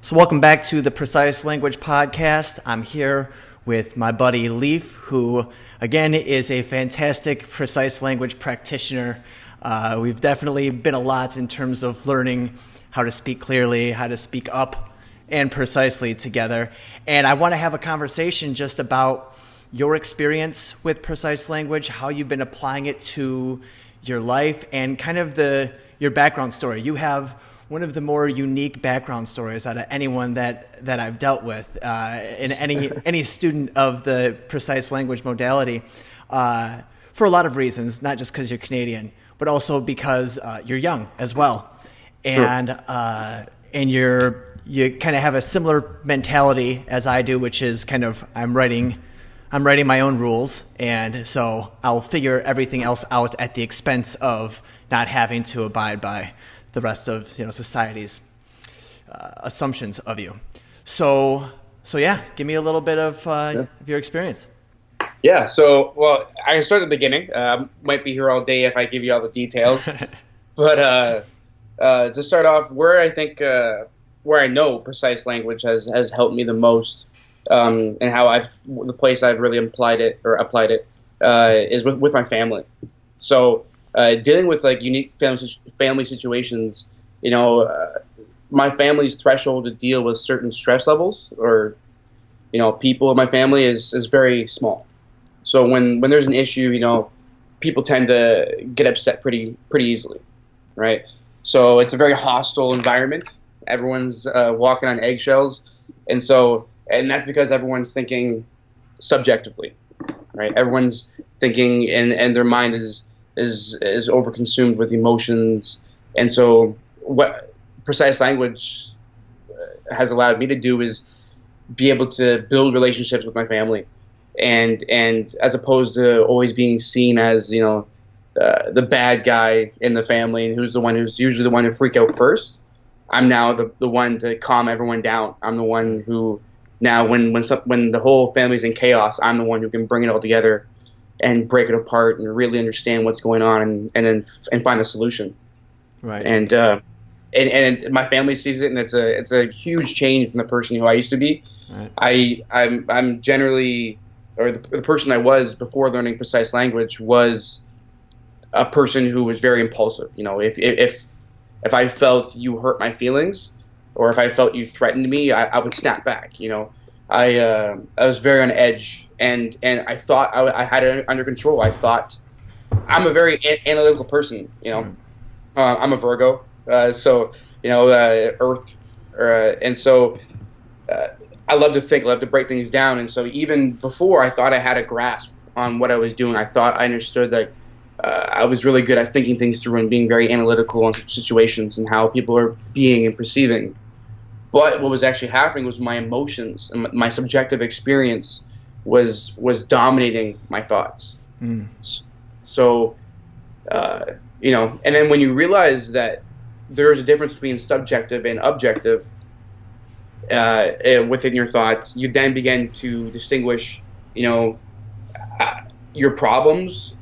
So welcome back to the Precise Language Podcast. I'm here with my buddy Leaf, who again is a fantastic precise language practitioner. We've definitely been a lot in terms of learning how to speak clearly, how to speak up and precisely together. And I want to have a conversation just about your experience with precise language, how you've been applying it to your life, and kind of your background story. You have one of the more unique background stories out of anyone that I've dealt with, in any student of the precise language modality, for a lot of reasons, not just because you're Canadian, but also because you're young as well, and sure. And you kind of have a similar mentality as I do, which is kind of I'm writing my own rules, and so I'll figure everything else out at the expense of not having to abide by the rest of society's assumptions of you. So yeah, give me a little bit of your experience. Yeah. So I can start at the beginning. Might be here all day if I give you all the details. But to start off, where I know precise language has helped me the most, and how the place I've really applied it is with my family. So dealing with like unique family situations, my family's threshold to deal with certain stress levels or people in my family is very small. So when there's an issue, people tend to get upset pretty easily, right? So it's a very hostile environment. Everyone's walking on eggshells, and that's because everyone's thinking subjectively, right? Everyone's thinking, and their mind is overconsumed with emotions. And so what precise language has allowed me to do is be able to build relationships with my family, and as opposed to always being seen as the bad guy in the family, and who's usually the one to freak out first. I'm now the one to calm everyone down. I'm the one who now when the whole family's in chaos, I'm the one who can bring it all together and break it apart and really understand what's going on and find a solution. Right. And my family sees it, and it's a huge change from the person who I used to be. Right. I'm generally, or the person I was before learning precise language was a person who was very impulsive. If I felt you hurt my feelings, or if I felt you threatened me, I would snap back. I was very on edge, and I thought I had it under control. I thought I'm a very analytical person. I'm a Virgo, so Earth, and so I love to think, love to break things down. And so even before I thought I had a grasp on what I was doing, I thought I understood that I was really good at thinking things through and being very analytical on situations and how people are being and perceiving. But what was actually happening was my emotions and my subjective experience was dominating my thoughts. Mm. So, and then when you realize that there is a difference between subjective and objective within your thoughts, you then begin to distinguish, your problems,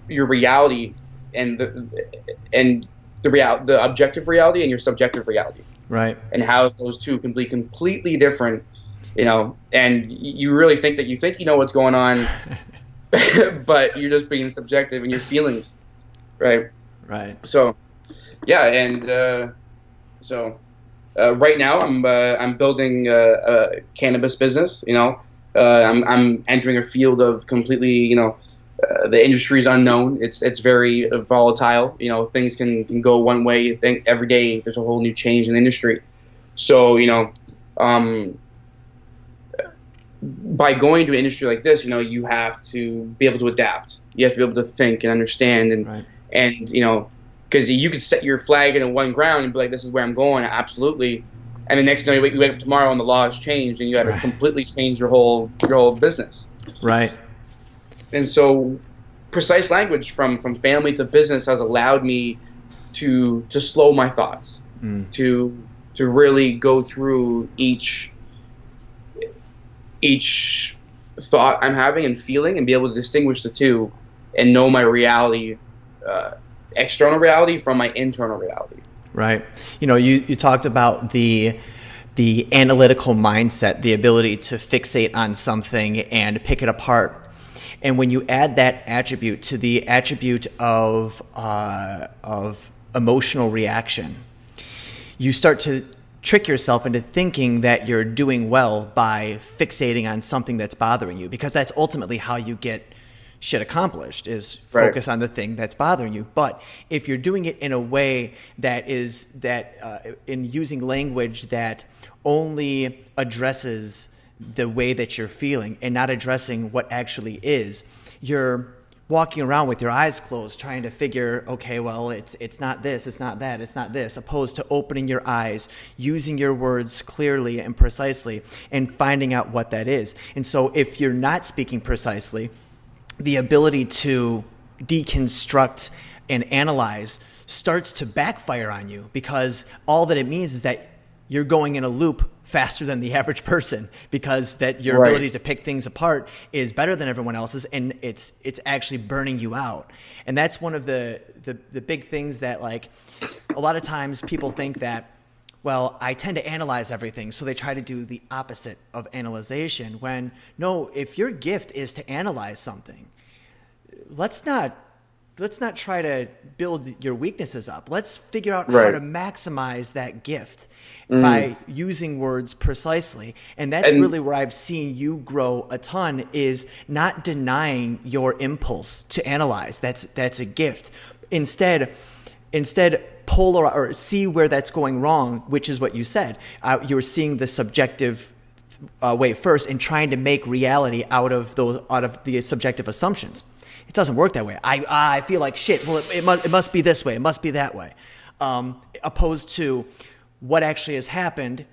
your reality, and the objective reality and your subjective reality. Right. And how those two can be completely different, and you really think that you think you know what's going on, but you're just being subjective in your feelings, right? Right. So, yeah, and right now I'm building a cannabis business. I'm entering a field of completely, the industry is unknown. It's very volatile. Things can go one way. I think every day there's a whole new change in the industry. So, by going to an industry like this, you have to be able to adapt. You have to be able to think and understand, and right. And because you could set your flag in one ground and be like, "This is where I'm going." Absolutely. And the next day you wake up tomorrow and the law has changed, and you got to completely change your whole business. Right. And so precise language from family to business has allowed me to slow my thoughts, to really go through each thought I'm having and feeling and be able to distinguish the two and know my reality, external reality from my internal reality. Right. You talked about the the analytical mindset, the ability to fixate on something and pick it apart. And when you add that attribute to the attribute of emotional reaction, you start to trick yourself into thinking that you're doing well by fixating on something that's bothering you, because that's ultimately how you get shit accomplished, is focus on the thing that's bothering you. But if you're doing it in a way that is in using language that only addresses the way that you're feeling and not addressing what actually is, you're walking around with your eyes closed trying to figure, okay, well, it's not this, it's not that, it's not this, opposed to opening your eyes, using your words clearly and precisely, and finding out what that is. And so if you're not speaking precisely, the ability to deconstruct and analyze starts to backfire on you, because all that it means is that you're going in a loop faster than the average person, because that your ability to pick things apart is better than everyone else's, and it's actually burning you out. And that's one of the big things that, like, a lot of times people think that, well, I tend to analyze everything, so they try to do the opposite of analyzation, when no, if your gift is to analyze something, let's not try to build your weaknesses up. Let's figure out how to maximize that gift by using words precisely. And that's really where I've seen you grow a ton, is not denying your impulse to analyze. That's a gift. Instead polar or see where that's going wrong, which is what you said. You're seeing the subjective way first and trying to make reality out of the subjective assumptions. It doesn't work that way. I feel like shit. Well, it must be this way. It must be that way. Opposed to what actually has happened,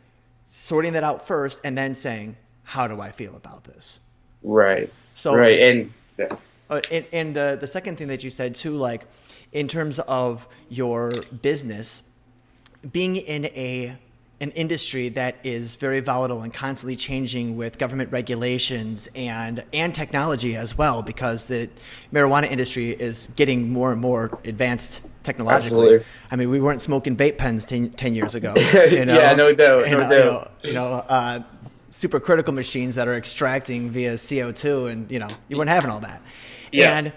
sorting that out first, and then saying, how do I feel about this? Right. So right. And the second thing that you said too, like in terms of your business, being in an industry that is very volatile and constantly changing with government regulations and technology as well, because the marijuana industry is getting more and more Absolutely. advanced technologically. I mean, we weren't smoking vape pens 10 years ago. You know? Yeah, no doubt. Supercritical machines that are extracting via CO2, and you weren't having all that. Yeah. And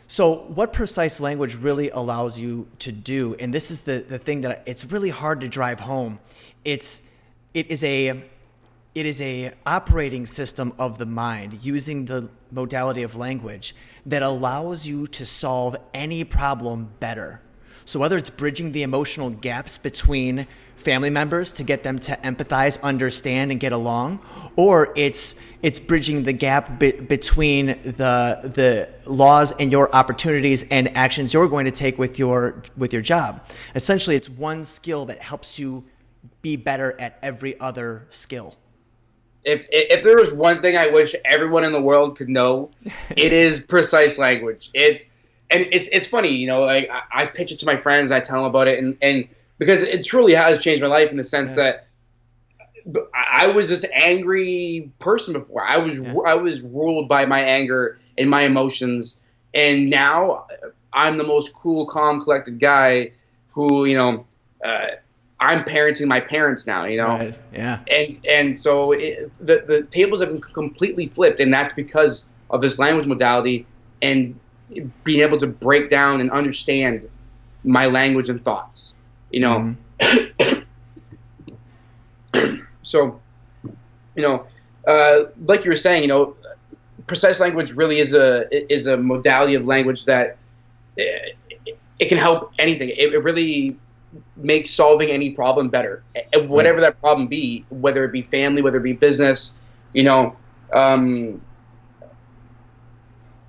so what precise language really allows you to do, and this is the thing that it's really hard to drive home, it is a operating system of the mind using the modality of language that allows you to solve any problem better. So whether it's bridging the emotional gaps between family members to get them to empathize, understand, and get along, or it's bridging the gap between the laws and your opportunities and actions you're going to take with your job. Essentially, it's one skill that helps you be better at every other skill. If there was one thing I wish everyone in the world could know, it is precise language. It's funny, like I pitch it to my friends, I tell them about it, and because it truly has changed my life in the sense that I was this angry person before. I was ruled by my anger and my emotions, and now I'm the most cool, calm, collected guy who, I'm parenting my parents now, Right. Yeah. And so the tables have been completely flipped, and that's because of this language modality and being able to break down and understand my language and thoughts, So, like you were saying, precise language really is a modality of language that it can help anything. It really makes solving any problem better, whatever that problem be, whether it be family, whether it be business. When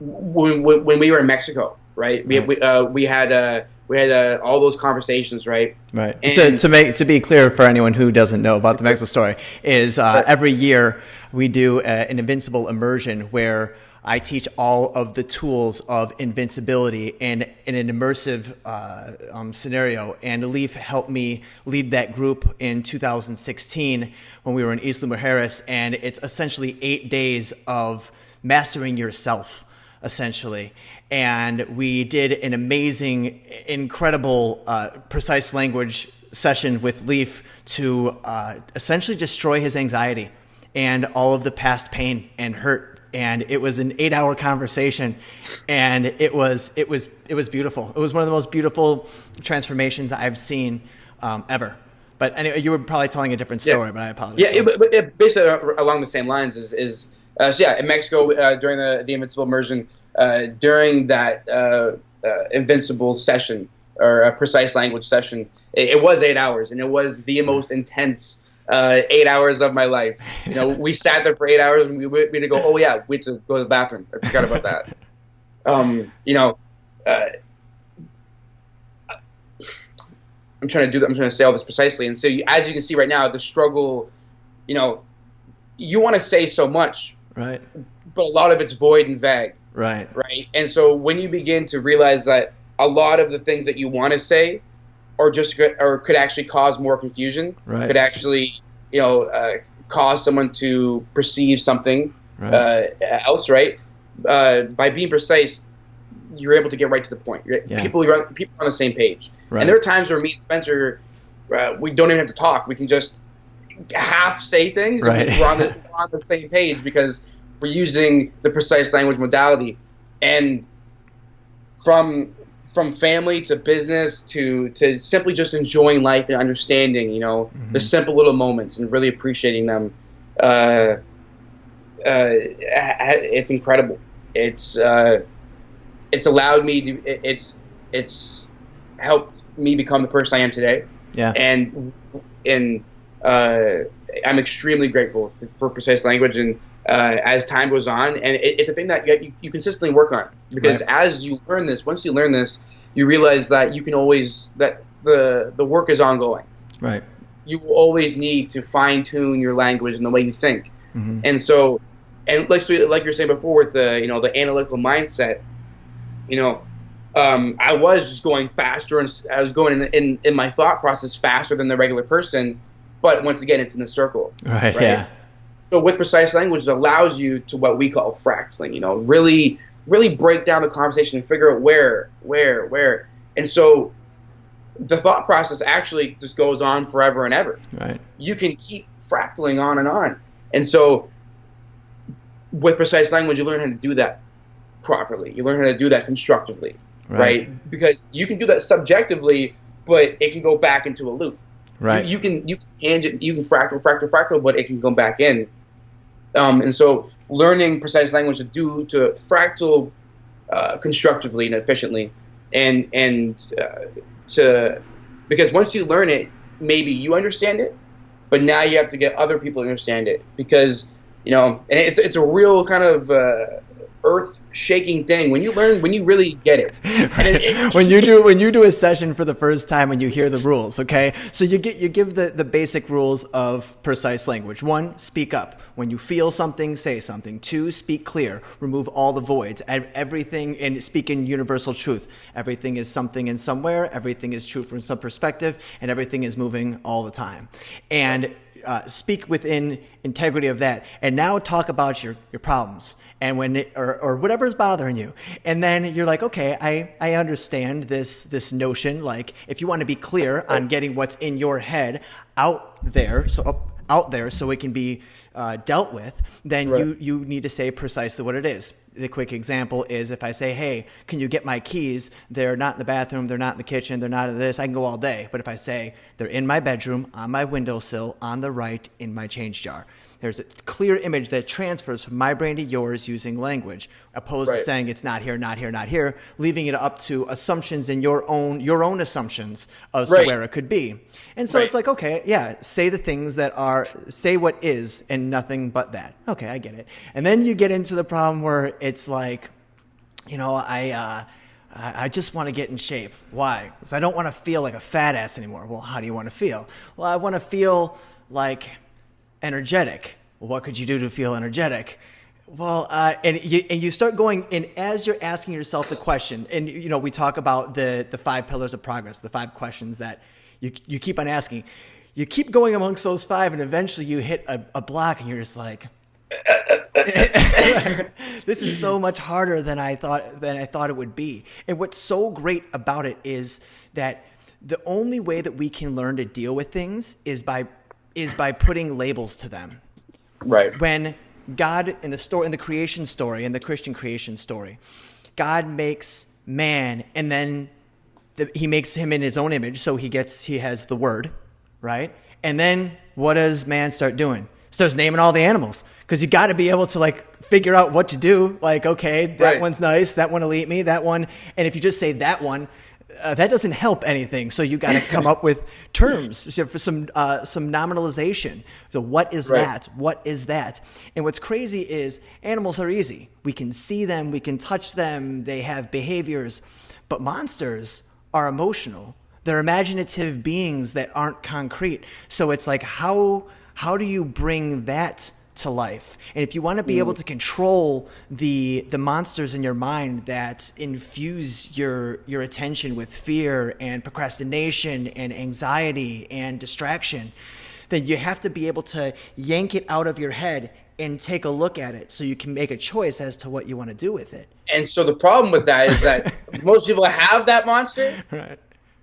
we were in Mexico, right? We had all those conversations, right? Right. And to be clear for anyone who doesn't know about the Mexico story, is every year we do an invincible immersion where I teach all of the tools of invincibility in an immersive scenario. And Leaf helped me lead that group in 2016 when we were in Isla Mujeres. And it's essentially 8 days of mastering yourself, essentially. And we did an amazing, incredible, precise language session with Leaf to essentially destroy his anxiety and all of the past pain and hurt. And it was an 8-hour conversation, and it was beautiful. It was one of the most beautiful transformations I've seen ever. But anyway, you were probably telling a different story, but I apologize. Yeah, it basically along the same lines is in Mexico during the Invincible immersion, during that Invincible session or precise language session, it was 8 hours, and it was the most intense 8 hours of my life. We sat there for 8 hours, and we had to go. Oh yeah, we had to go to the bathroom. I forgot about that. I'm trying to say all this precisely. And so, as you can see right now, the struggle, you want to say so much, right? But a lot of it's void and vague, right? And so, when you begin to realize that a lot of the things that you want to say, could actually cause more confusion, right? Could actually, cause someone to perceive something else, right? By being precise, you're able to get right to the point. Yeah. People are on the same page. Right. And there are times where me and Spencer, we don't even have to talk. We can just half say things. Right. And we're on the same page because we're using the precise language modality. And from family to business to simply just enjoying life and understanding, the simple little moments and really appreciating them. It's incredible. It's allowed me to. It's helped me become the person I am today. Yeah. And I'm extremely grateful for precise language. And as time goes on, and it's a thing that you consistently work on, because as you learn this, once you learn this, you realize that you can always the work is ongoing. Right. You will always need to fine tune your language and the way you think. And so, and like you're saying before with the analytical mindset. I was just going faster, and I was going in my thought process faster than the regular person. But once again, it's in a circle. Right. Yeah. So with precise language, it allows you to what we call fractaling. Really, really break down the conversation and figure out where. And so the thought process actually just goes on forever and ever. Right. You can keep fractaling on and on. And so with precise language, you learn how to do that properly. You learn how to do that constructively, right? Because you can do that subjectively, but it can go back into a loop. Right. You can fractal, but it can come back in. And so learning precise language to fractal constructively and efficiently, because once you learn it, maybe you understand it, but now you have to get other people to understand it, because and it's a real kind of earth-shaking thing when you really get it. And when you do a session for the first time and you hear the rules, okay? So you give the basic rules of precise language. 1, speak up. When you feel something, say something. 2, speak clear. Remove all the voids. Everything, and speak in universal truth. Everything is something in somewhere. Everything is true from some perspective, and everything is moving all the time. And speak within integrity of that, and now talk about your problems and or whatever's bothering you. And then you're like, okay, I understand this notion. Like, if you want to be clear on getting what's in your head out there so it can be dealt with, then you need to say precisely what it is. The quick example is if I say, hey, can you get my keys? They're not in the bathroom, they're not in the kitchen, they're not in this, I can go all day. But if I say they're in my bedroom, on my windowsill, on the right, in my change jar, there's a clear image that transfers from my brain to yours using language, opposed to saying it's not here, not here, not here, leaving it up to assumptions and your own assumptions as to where it could be. And so it's like, okay, yeah, say the things say what is and nothing but that. Okay, I get it. And then you get into the problem where it's like, I just want to get in shape. Why? Because I don't want to feel like a fat ass anymore. Well, how do you want to feel? Well, I want to feel like energetic. Well, what could you do to feel energetic? Well, and you start going, and as you're asking yourself the question, and we talk about the 5 pillars of progress, the 5 questions that you keep on asking. You keep going amongst those 5, and eventually you hit a block, and you're just like, this is so much harder than I thought it would be. And what's so great about it is that the only way that we can learn to deal with things is by putting labels to them. Right. When God in the creation story, in the Christian creation story, God makes man, and then he makes him in his own image, so he has the word, right? And then what does man start doing? Starts naming all the animals, because you got to be able to like figure out what to do. Like, okay, that one's nice, that one will eat me, that one. And if you just say that one, that doesn't help anything. So you got to come up with terms for some nominalization. So what is that? What is that? And what's crazy is animals are easy. We can see them, we can touch them, they have behaviors, but monsters are emotional. They're imaginative beings that aren't concrete. So it's like, how do you bring that to life? And if you want to be able to control the monsters in your mind that infuse your attention with fear and procrastination and anxiety and distraction, then you have to be able to yank it out of your head and take a look at it so you can make a choice as to what you want to do with it. And so the problem with that is that most people have that monster, right,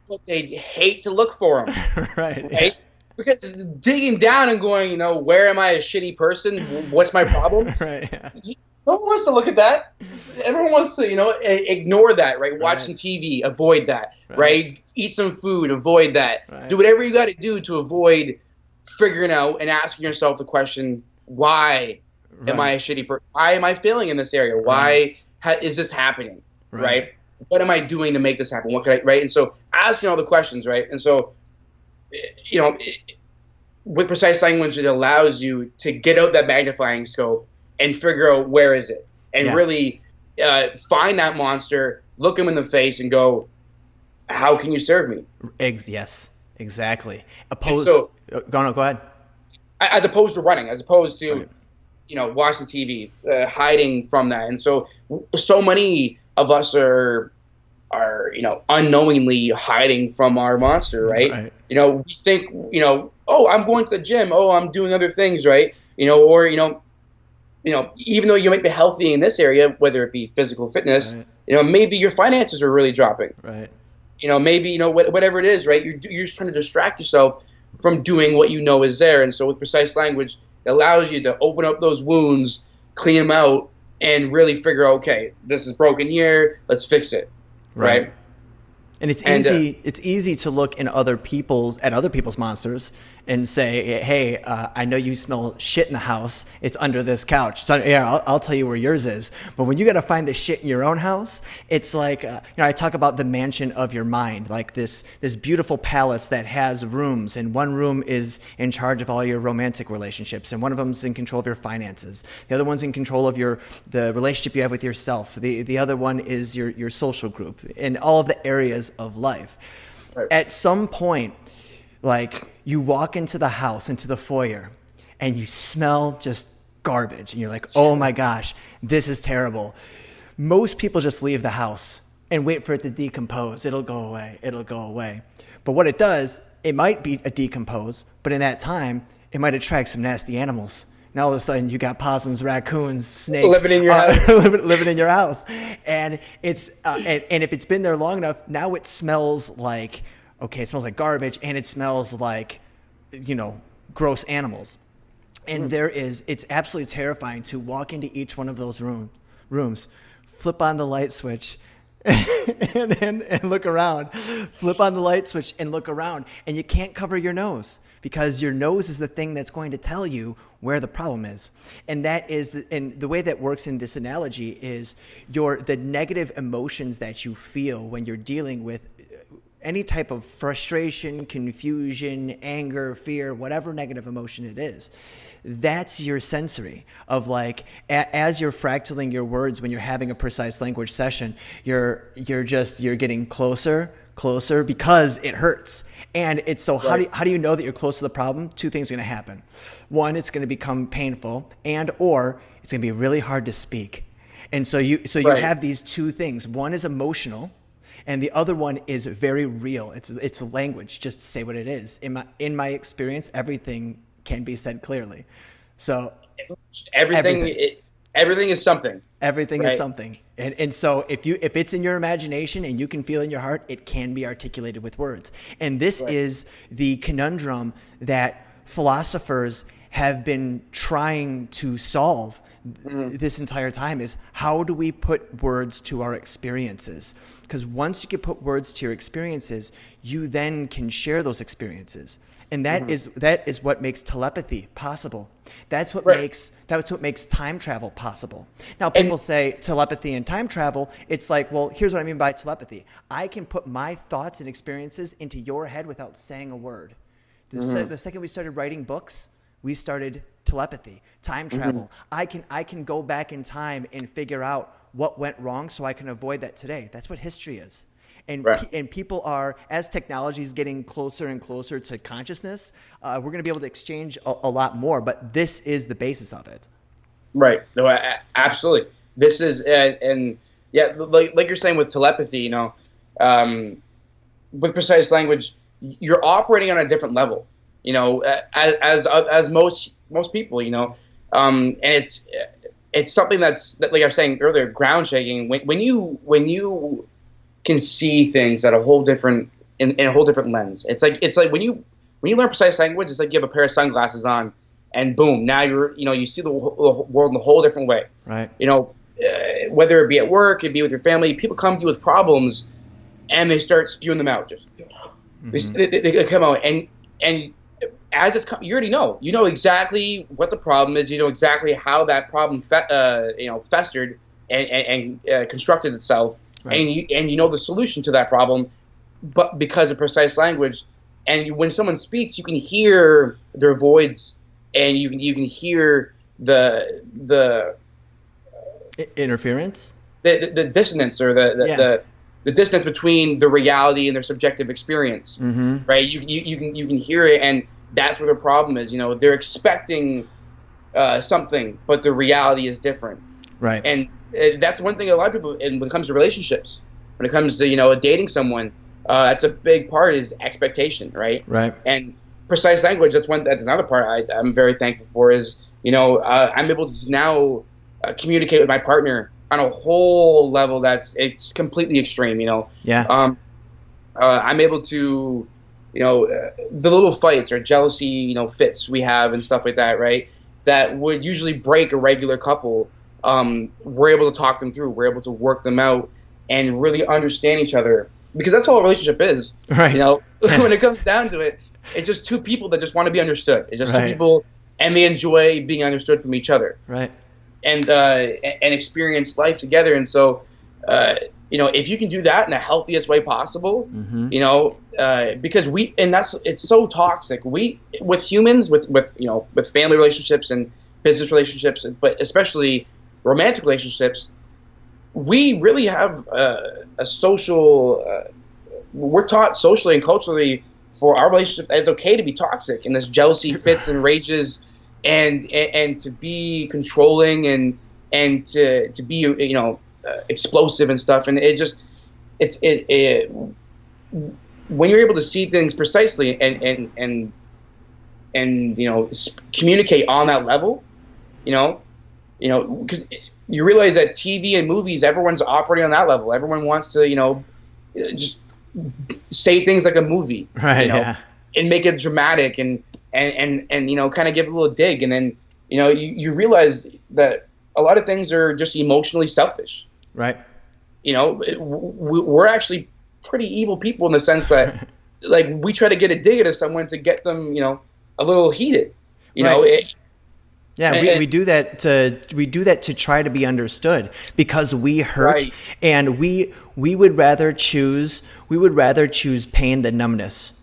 but they hate to look for them. right? Yeah. Because digging down and going, where am I a shitty person? What's my problem? Right. Yeah. No one wants to look at that. Everyone wants to, ignore that, right? Watch some TV, avoid that, right? Eat some food, avoid that. Right. Do whatever you got to do to avoid figuring out and asking yourself the question, why am I a shitty person? Why am I failing in this area? Why is this happening, right? What am I doing to make this happen? What could I, right? And so asking all the questions, right? And so, with precise language, it allows you to get out that magnifying scope and figure out where is it, and really find that monster, look him in the face, and go, "How can you serve me?" Yes, exactly. Go ahead. As opposed to running, as opposed to watching TV, hiding from that, and so many of us are unknowingly hiding from our monster, right? We think, oh, I'm going to the gym, oh, I'm doing other things, right? Or even though you might be healthy in this area, whether it be physical fitness, maybe your finances are really dropping, right? Maybe whatever it is, right? You're just trying to distract yourself from doing what is there. And so with precise language, it allows you to open up those wounds, clean them out, and really figure out, okay, this is broken here, let's fix it. Right. And it's easy to look at other people's monsters and say, hey, I know you smell shit in the house. It's under this couch. So yeah, I'll tell you where yours is. But when you got to find the shit in your own house, it's like, I talk about the mansion of your mind, like this beautiful palace that has rooms, and one room is in charge of all your romantic relationships, and one of them's in control of your finances. The other one's in control of the relationship you have with yourself. The other one is your social group and all of the areas of life. Right. At some point, like, you walk into the house, into the foyer, and you smell just garbage, and you're like, oh my gosh, this is terrible. Most people just leave the house and wait for it to decompose. It'll go away. But what it does, it might be a decompose, but in that time, it might attract some nasty animals. Now all of a sudden you got possums, raccoons, snakes living in your house. living in your house, and it's and if it's been there long enough, now it smells like, it smells like garbage, and it smells like, gross animals. And it's absolutely terrifying to walk into each one of those rooms, flip on the light switch, and look around. Flip on the light switch and look around, and you can't cover your nose, because your nose is the thing that's going to tell you where the problem is. And the way that works in this analogy is the negative emotions that you feel when you're dealing with any type of frustration, confusion, anger, fear, whatever negative emotion it is. That's your sensory of, like, as you're fractaling your words when you're having a precise language session, you're getting closer because it hurts. And it's so, how do you know that you're close to the problem? Two things are going to happen. One, it's going to become painful, or it's going to be really hard to speak. And so you have these two things. One is emotional, and the other one is very real. It's language, just to say what it is. In my experience, everything can be said clearly. So everything. Everything is something. Everything is Right. something. And so if it's in your imagination and you can feel in your heart, it can be articulated with words. And this Right. is the conundrum that philosophers have been trying to solve this entire time, is how do we put words to our experiences? Because once you can put words to your experiences, you then can share those experiences. And that is what makes telepathy possible. That's what Right. makes time travel possible. Now, people say telepathy and time travel. It's like, well, here's what I mean by telepathy. I can put my thoughts and experiences into your head without saying a word. The second we started writing books, we started telepathy, time travel. I can go back in time and figure out what went wrong so I can avoid that today. That's what history is. And, Right. and people are, as technology is getting closer and closer to consciousness, we're going to be able to exchange a lot more. But this is the basis of it. Right. No, absolutely. This is, and yeah, like you're saying with telepathy, with precise language, you're operating on a different level, as most people, and it's something that, like I was saying earlier, ground shaking. When you can see things at a whole different in a whole different lens. It's like when you learn precise language, it's like you have a pair of sunglasses on, and boom, now you see the world in a whole different way. Right. Whether it be at work, it be with your family, people come to you with problems, and they start spewing them out. Just they come out, and as you already know, exactly what the problem is. You know exactly how that problem festered and constructed itself. Right. And you know the solution to that problem, but because of precise language, and when someone speaks, you can hear their voids, and you can hear the Interference. the dissonance, or the distance between the reality and their subjective experience. Right? You can hear it, and that's where the problem is. They're expecting something, but the reality is different. Right. And that's one thing a lot of people, and when it comes to relationships, when it comes to dating someone, that's a big part, is expectation, right? Right. And precise language, that's another part I'm very thankful for, is I'm able to now communicate with my partner on a whole level it's completely extreme. Yeah. I'm able to the little fights or jealousy fits we have and stuff like that, right, that would usually break a regular couple. We're able to talk them through. We're able to work them out and really understand each other, because that's all a relationship is. Right. When it comes down to it, it's just two people that just want to be understood. It's just two people, and they enjoy being understood from each other. Right. And experience life together. And so, if you can do that in the healthiest way possible, because it's so toxic. With humans, with family relationships and business relationships, but especially romantic relationships, we really have a social. We're taught socially and culturally for our relationship that it's okay to be toxic, and this jealousy fits and rages, and to be controlling, and to be explosive and stuff. And when you're able to see things precisely and communicate on that level, because you realize that TV and movies, everyone's operating on that level. Everyone wants to, just say things like a movie, right? And make it dramatic and kind of give a little dig, and then you realize that a lot of things are just emotionally selfish, right? We're actually pretty evil people in the sense that like we try to get a dig into someone to get them a little heated, we do that to try to be understood, because we hurt, right. And we would rather choose pain than numbness.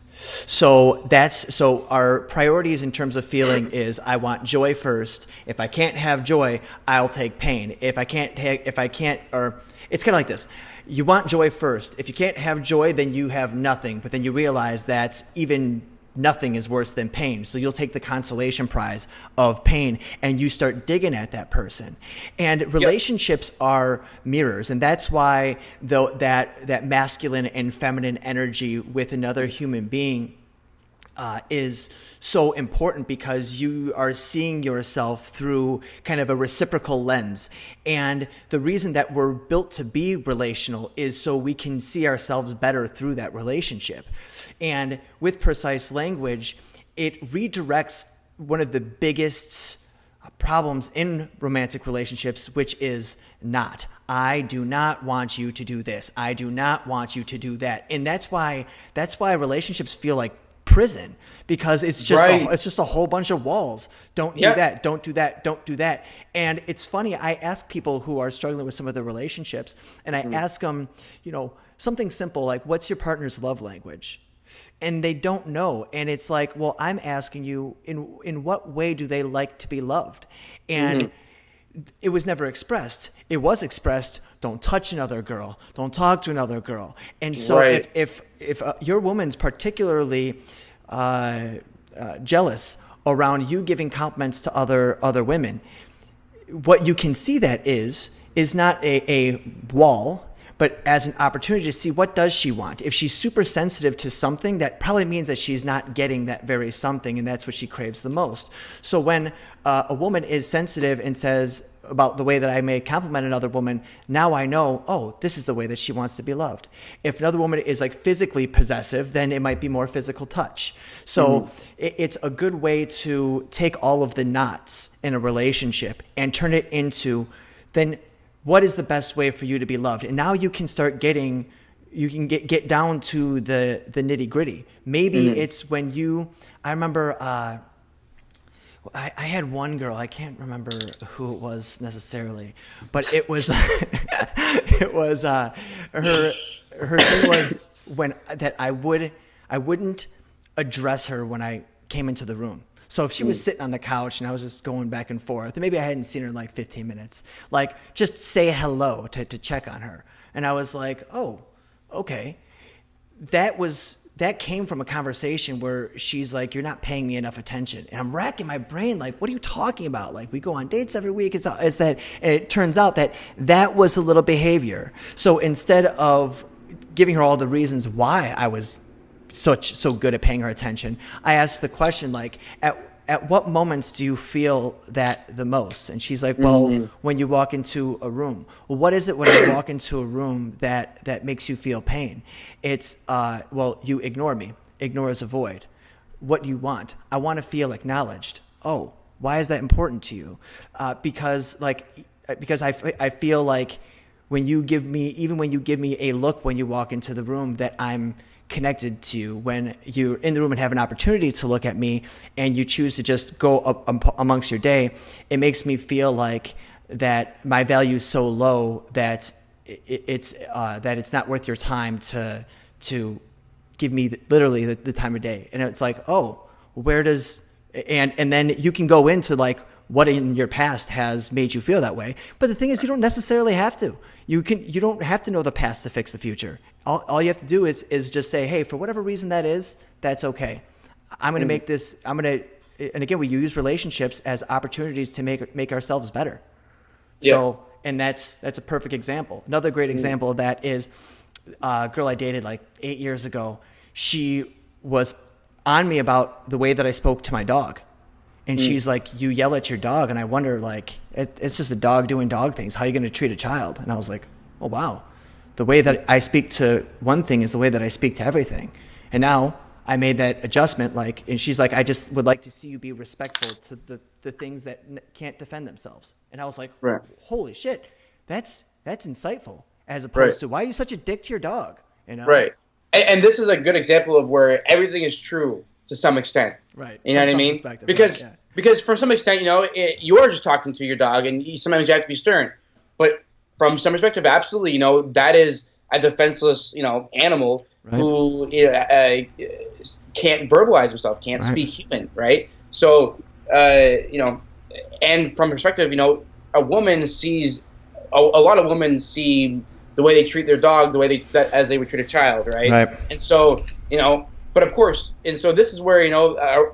So our priorities in terms of feeling is, I want joy first. If I can't have joy, I'll take pain. Or it's kind of like this. You want joy first. If you can't have joy, then you have nothing. But then you realize that even nothing is worse than pain. So you'll take the consolation prize of pain, and you start digging at that person. And relationships are mirrors. And that's why that masculine and feminine energy with another human being is so important because you are seeing yourself through kind of a reciprocal lens. And the reason that we're built to be relational is so we can see ourselves better through that relationship. And with precise language, it redirects one of the biggest problems in romantic relationships, which is not. I do not want you to do this. I do not want you to do that. And that's why relationships feel like prison, because it's just it's just a whole bunch of walls. Don't do that. Don't do that. Don't do that. And it's funny. I ask people who are struggling with some of their relationships, and I ask them, something simple like, "What's your partner's love language?" And they don't know. And it's like, well, I'm asking you, in what way do they like to be loved? And it was never expressed. It was expressed, don't touch another girl, don't talk to another girl. And so if your woman's particularly jealous around you giving compliments to other women, what you can see that is not a wall, but as an opportunity to see, what does she want? If she's super sensitive to something, that probably means that she's not getting that very something, and that's what she craves the most. So when a woman is sensitive and says about the way that I may compliment another woman, now I know, oh, this is the way that she wants to be loved. If another woman is like physically possessive, then it might be more physical touch. So it's a good way to take all of the knots in a relationship and turn it into, then what is the best way for you to be loved? And now you can start getting, you can get down to the nitty gritty. Maybe it's when I remember, I had one girl, I can't remember who it was necessarily, but it was, her thing was that I wouldn't address her when I came into the room. So if she was sitting on the couch and I was just going back and forth, and maybe I hadn't seen her in like 15 minutes, like just say hello to check on her. And I was like, oh, okay. That came from a conversation where she's like, you're not paying me enough attention. And I'm racking my brain, like, what are you talking about? Like, we go on dates every week. Is that, and it turns out that was a little behavior. So instead of giving her all the reasons why I was so good at paying her attention, I asked the question, like, at what moments do you feel that the most? And she's like, well, when you walk into a room. Well, what is it when I walk into a room that makes you feel pain? It's, well, you ignore me. Ignore is avoid. What do you want? I want to feel acknowledged. Oh, why is that important to you? Because I feel like when you give me a look when you walk into the room, that I'm connected to you. When you're in the room and have an opportunity to look at me and you choose to just go up amongst your day, it makes me feel like that my value is so low that it's not worth your time to give me literally the time of day. And it's like, oh, where does, and then you can go into like what in your past has made you feel that way. But the thing is, you don't necessarily have to. You don't have to know the past to fix the future. All you have to do is just say, hey, for whatever reason that is, that's okay. I'm going to make this, and again, we use relationships as opportunities to make ourselves better. Yeah. So, and that's a perfect example. Another great example of that is a girl I dated like 8 years ago. She was on me about the way that I spoke to my dog. And she's like, you yell at your dog. And I wonder, like, it's just a dog doing dog things. How are you going to treat a child? And I was like, oh, wow. The way that I speak to one thing is the way that I speak to everything. And now I made that adjustment. And she's like, I just would like to see you be respectful to the things that can't defend themselves. And I was like, holy shit, that's insightful. As opposed to, why are you such a dick to your dog? Right. And this is a good example of where everything is true to some extent. Right. You know what I mean? Because for some extent, you are just talking to your dog, and sometimes you have to be stern. But from some perspective, absolutely, that is a defenseless, animal who can't verbalize himself, can't speak human, right? So, and from perspective, a woman sees, a lot of women see the way they treat their dog the way as they would treat a child, right? And so, but of course, and so this is where,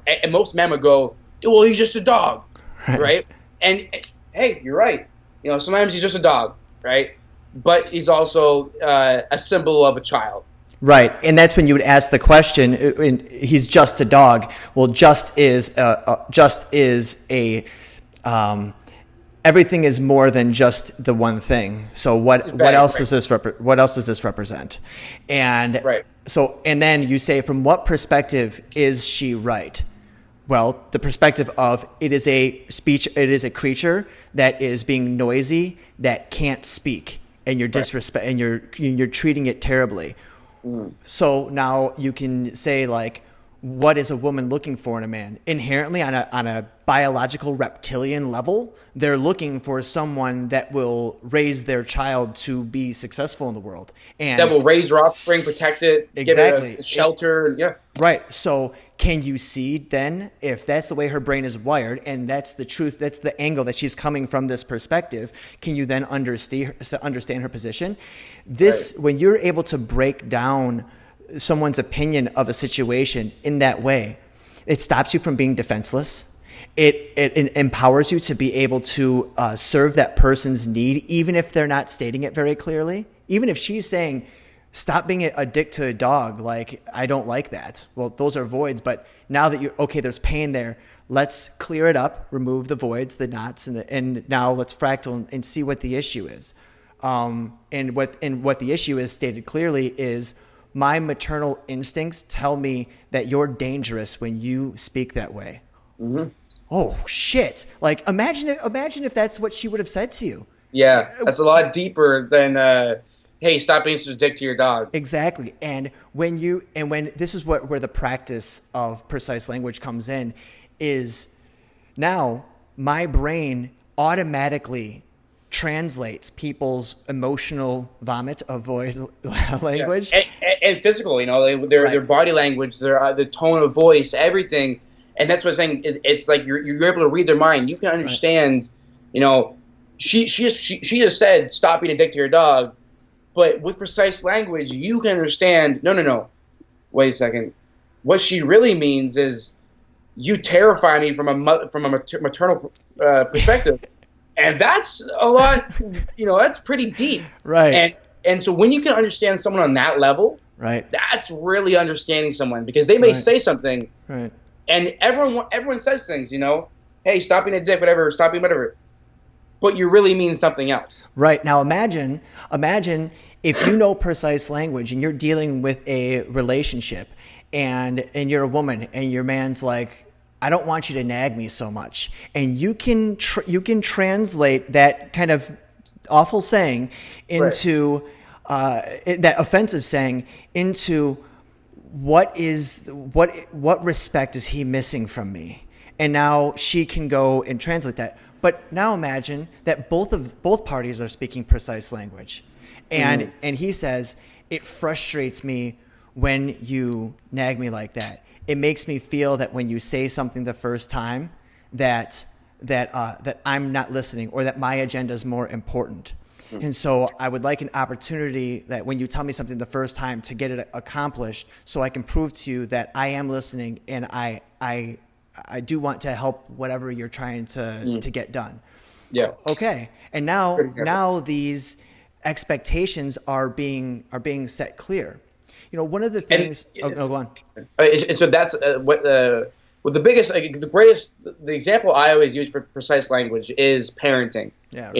and most men would go, well, he's just a dog, right? And hey, you're right. Sometimes he's just a dog, right? But he's also a symbol of a child, Right, and that's when you would ask the question. He's just a dog. Well, just is a everything is more than just the one thing. So what else does this represent? And and then you say, from what perspective is she right? Well, the perspective of it is a creature that is being noisy, that can't speak, and you're and you're treating it terribly. So now you can say, like, what is a woman looking for in a man? Inherently, on a biological reptilian level, they're looking for someone that will raise their child to be successful in the world, and that will raise their offspring, protect it, exactly, give it a shelter. Yeah, right. So can you see then, if that's the way her brain is wired, and that's the truth, that's the angle that she's coming from, this perspective, can you then understand her position? When you're able to break down someone's opinion of a situation in that way, it stops you from being defenseless. It empowers you to be able to serve that person's need, even if they're not stating it very clearly. Even if she's saying, stop being a dick to a dog, like, I don't like that. Well, those are voids, but now that there's pain there, let's clear it up, remove the voids, the knots, and now let's fractal and see what the issue is. And what the issue is, stated clearly, is my maternal instincts tell me that you're dangerous when you speak that way. Mm-hmm. Oh shit! Like, imagine if that's what she would have said to you. Yeah, that's a lot deeper than hey, stop being such a dick to your dog. Exactly. And when this is where the practice of precise language comes in, is now my brain automatically translates people's emotional vomit of void language, and physical, their body language, their the tone of voice, everything. And that's what I'm saying. It's like you're able to read their mind. You can understand. She just said, stop being a dick to your dog. But with precise language, you can understand, no. Wait a second. What she really means is, you terrify me from a maternal perspective. And that's a lot, that's pretty deep. Right. And so when you can understand someone on that level, right, that's really understanding someone, because they may say something. Right. And everyone says things, hey, stop being a dick, whatever, stop being whatever. But you really mean something else. Right. Now imagine if you know precise language and you're dealing with a relationship and you're a woman and your man's like, I don't want you to nag me so much. And you can translate that kind of awful saying into that offensive saying into what respect is he missing from me? And now she can go and translate that. But now imagine that both parties are speaking precise language. And he says, it frustrates me when you nag me like that. It makes me feel that when you say something the first time that I'm not listening, or that my agenda is more important. And so I would like an opportunity that when you tell me something the first time, to get it accomplished, so I can prove to you that I am listening and I do want to help whatever you're trying to get done. Yeah. Okay. And now these expectations are being set clear. One of the things. Go on. So that's what the biggest, the greatest, the example I always use for precise language is parenting. Yeah.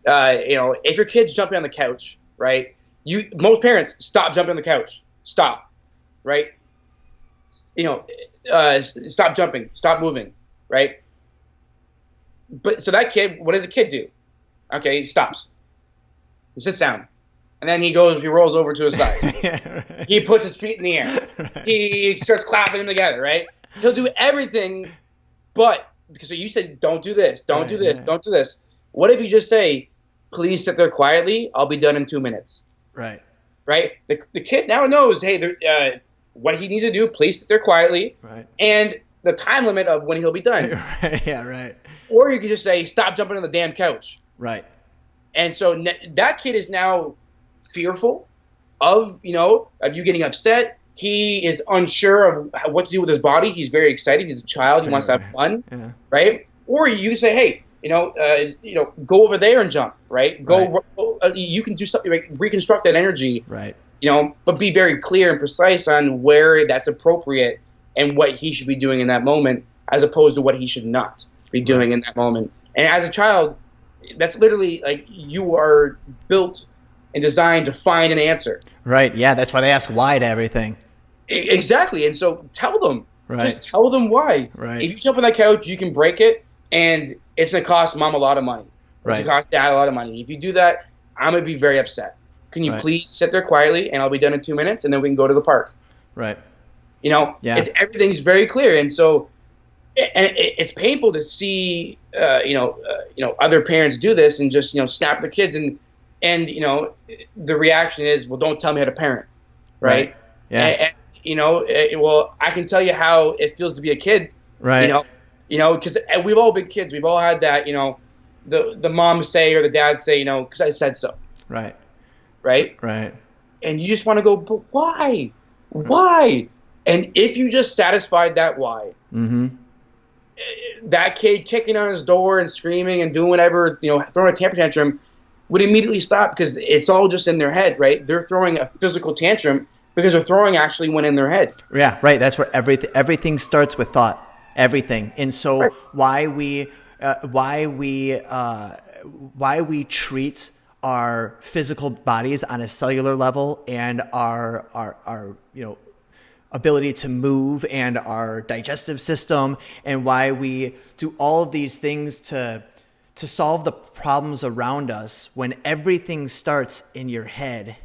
Right. If your kid's jumping on the couch, right? Most parents, stop jumping on the couch. Stop. Right. Stop jumping. Stop moving. Right. But so that kid, what does a kid do? Okay, he stops. He sits down. And then he rolls over to his side. Yeah, right. He puts his feet in the air. Right. He starts clapping them together, right? He'll do everything, but because you said, don't do this, don't do this, don't do this. What if you just say, please sit there quietly, I'll be done in 2 minutes. Right. Right? The kid now knows, hey, what he needs to do, please sit there quietly. Right. And the time limit of when he'll be done. Right. Yeah, right. Or you can just say, stop jumping on the damn couch. Right. And so that kid is now fearful of you getting upset. He is unsure of what to do with his body. He's very excited. He's a child. He wants to have fun, right? Or you say, hey, go over there and jump, right? You can do something, like reconstruct that energy, right? but be very clear and precise on where that's appropriate and what he should be doing in that moment, as opposed to what he should not be doing in that moment. And as a child, that's literally like you are built and designed to find an answer. Right. Yeah. That's why they ask why to everything. Exactly. And so tell them. Right. Just tell them why. Right. If you jump on that couch, you can break it, and it's going to cost mom a lot of money. Right. It's going to cost dad a lot of money. If you do that, I'm going to be very upset. Can you please sit there quietly, and I'll be done in 2 minutes, and then we can go to the park. Right. Everything's very clear. And so it's painful to see, other parents do this and just, snap their kids. And the reaction is, well, don't tell me how to parent. Right. Yeah. Well, I can tell you how it feels to be a kid. Right. Because we've all been kids. We've all had that, the mom say or the dad say, because I said so. Right. Right. Right. And you just want to go, but why? Why? And if you just satisfied that why, that kid kicking on his door and screaming and doing whatever, throwing a temper tantrum would immediately stop, because it's all just in their head, right? They're throwing a physical tantrum because they're throwing actually one in their head. Yeah, right. That's where everything starts with thought. Everything. And so why we treat our physical bodies on a cellular level and our ability to move and our digestive system, and why we do all of these things to solve the problems around us when everything starts in your head.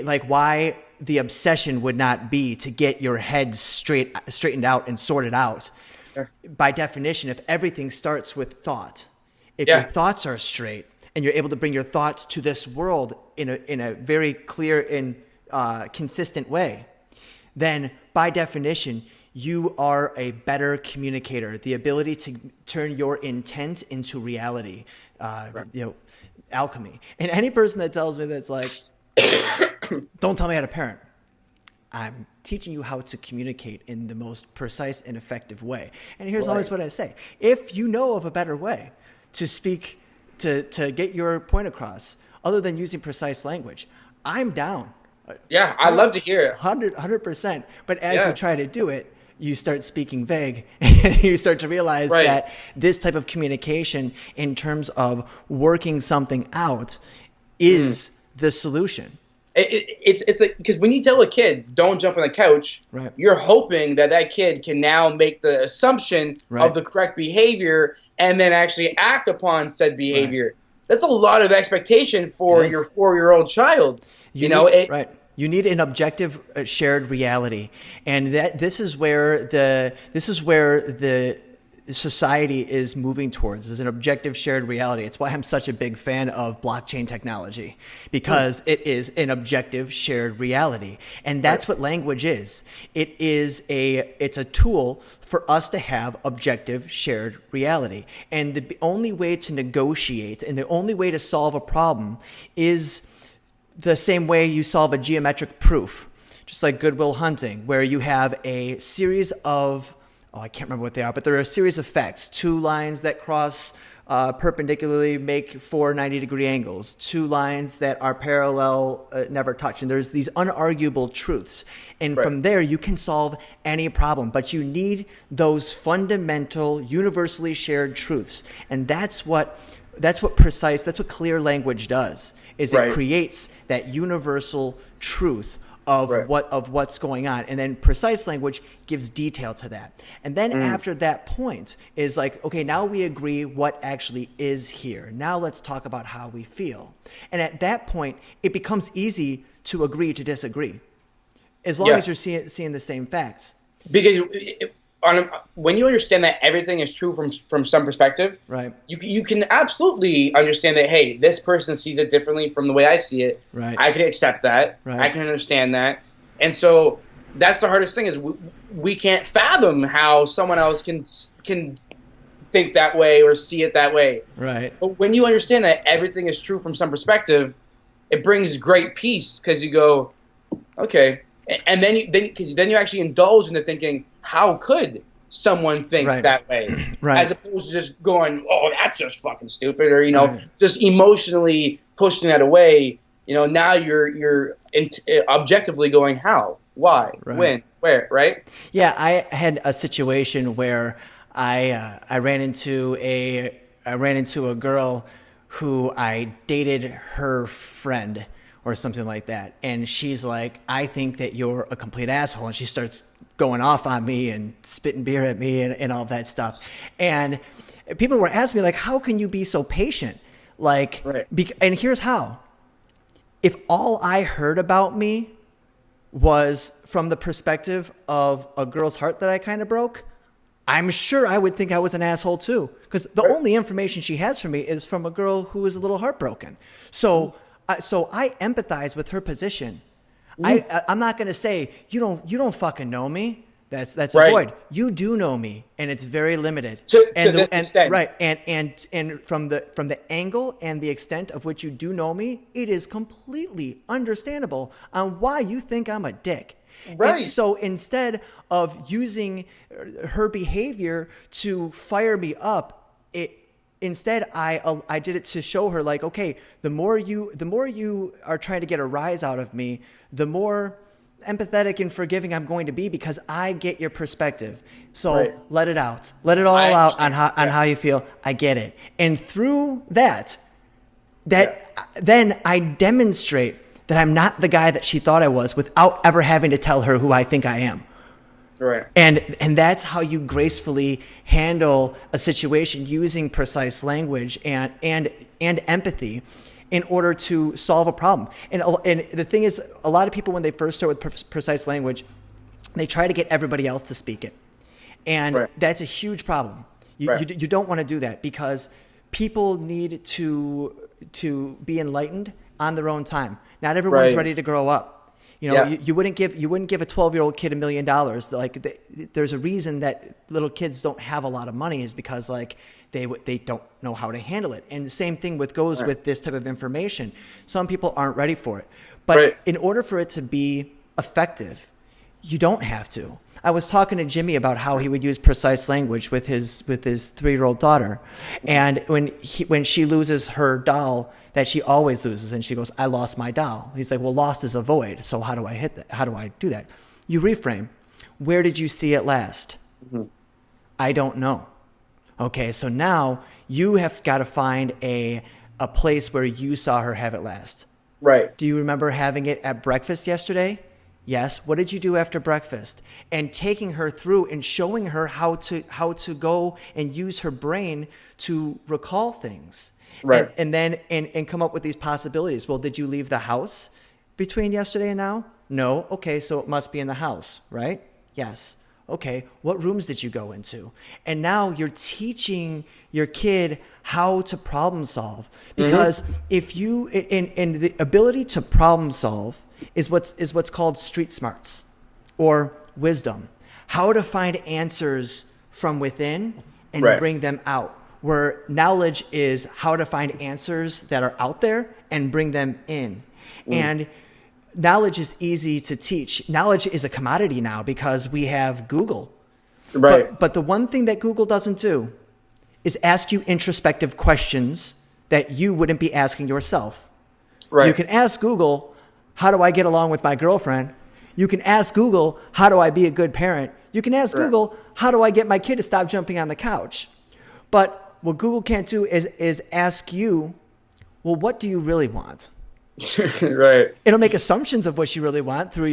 Like why the obsession would not be to get your head straightened out and sorted out. Sure. By definition, if everything starts with thought, if your thoughts are straight and you're able to bring your thoughts to this world in a very clear and consistent way, then by definition, you are a better communicator. The ability to turn your intent into reality, alchemy. And any person that tells me that's like, don't tell me how to parent, I'm teaching you how to communicate in the most precise and effective way. And here's always what I say. If you know of a better way to speak, to get your point across, other than using precise language, I'm down. Yeah, I'd love to hear it. 100%. But as you try to do it, you start speaking vague, and you start to realize that this type of communication in terms of working something out is the solution. It's like, because when you tell a kid, don't jump on the couch, you're hoping that kid can now make the assumption of the correct behavior and then actually act upon said behavior. That's a lot of expectation for your 4-year-old child. You need an objective shared reality, and this is where the society is moving towards, is an objective shared reality. It's why I'm such a big fan of blockchain technology, because it is an objective shared reality, and that's what language is. It's a tool for us to have objective shared reality, and the only way to negotiate and the only way to solve a problem is the same way you solve a geometric proof, just like Good Will Hunting, where you have a series of, I can't remember what they are, but there are a series of facts. 2 lines that cross perpendicularly make 4 90-degree angles. 2 lines that are parallel never touch. And there's these unarguable truths. And from there, you can solve any problem. But you need those fundamental, universally shared truths. And that's what clear language does, is it creates that universal truth of what's going on. And then precise language gives detail to that. And then after that point is like, okay, now we agree what actually is here. Now let's talk about how we feel. And at that point, it becomes easy to agree to disagree, as long as you're seeing the same facts. Because when you understand that everything is true from some perspective, you can absolutely understand that, hey, this person sees it differently from the way I see it. I can accept that. I can understand that. And so that's the hardest thing, is we can't fathom how someone else can think that way or see it that way. But when you understand that everything is true from some perspective, it brings great peace, because you go, okay. And then you actually indulge in the thinking, how could someone think that way? As opposed to just going, oh, that's just fucking stupid, or, just emotionally pushing that away. now you're objectively going how, why, Right. when, where, right? Yeah, I had a situation where I ran into a girl who I dated her friend or something like that, and she's like, "I think that you're a complete asshole," and she starts going off on me and spitting beer at me and all that stuff, and people were asking me like, "How can you be so patient?" Like, Right. and here's how: if all I heard about me was from the perspective of a girl's heart that I kind of broke, I'm sure I would think I was an asshole too. Because the only information she has for me is from a girl who is a little heartbroken. So I empathize with her position. I'm not going to say, you don't fucking know me. That's Right. a void. You do know me, and it's very limited. To this extent. Right. And from the angle and the extent of which you do know me, it is completely understandable on why you think I'm a dick. Right. And so instead of using her behavior to fire me up, instead I did it to show her like, okay, the more you are trying to get a rise out of me, the more empathetic and forgiving I'm going to be, because I get your perspective. So Right. let it out. Let it all I out on understand. how you feel. I get it. And through that then I demonstrate that I'm not the guy that she thought I was without ever having to tell her who I think I am. Right. And that's how you gracefully handle a situation using precise language and empathy in order to solve a problem. And the thing is, a lot of people, when they first start with precise language, they try to get everybody else to speak it. And Right. that's a huge problem. Right. You don't want to do that, because people need to be enlightened on their own time. Not everyone's Right. ready to grow up. Yeah. You wouldn't give a 12-year-old kid $1 million. Like, there's a reason that little kids don't have a lot of money, is because like they don't know how to handle it. And the same thing goes Right. with this type of information. Some people aren't ready for it. But Right. in order for it to be effective, you don't have to. I was talking to Jimmy about how he would use precise language with his 3-year-old daughter, and when she loses her doll that she always loses, and she goes, "I lost my doll." He's like, "Well, lost is a void. So how do I hit that? How do I do that?" You reframe. Where did you see it last? Mm-hmm. I don't know. Okay, so now you have got to find a place where you saw her have it last. Right. Do you remember having it at breakfast yesterday? Yes. What did you do after breakfast? And taking her through and showing her how to go and use her brain to recall things. Right. And then come up with these possibilities. Well, did you leave the house between yesterday and now? No. Okay, so it must be in the house, right? Yes. Okay, what rooms did you go into? And now you're teaching your kid how to problem solve, because if you in the ability to problem solve is what's called street smarts or wisdom. How to find answers from within and Right. bring them out. Where knowledge is how to find answers that are out there and bring them in. And knowledge is easy to teach. Knowledge is a commodity now because we have Google. Right. But the one thing that Google doesn't do is ask you introspective questions that you wouldn't be asking yourself. Right. You can ask Google, how do I get along with my girlfriend? You can ask Google, how do I be a good parent? You can ask Right. Google, how do I get my kid to stop jumping on the couch? But what Google can't do is ask you, well, what do you really want? Right. It'll make assumptions of what you really want through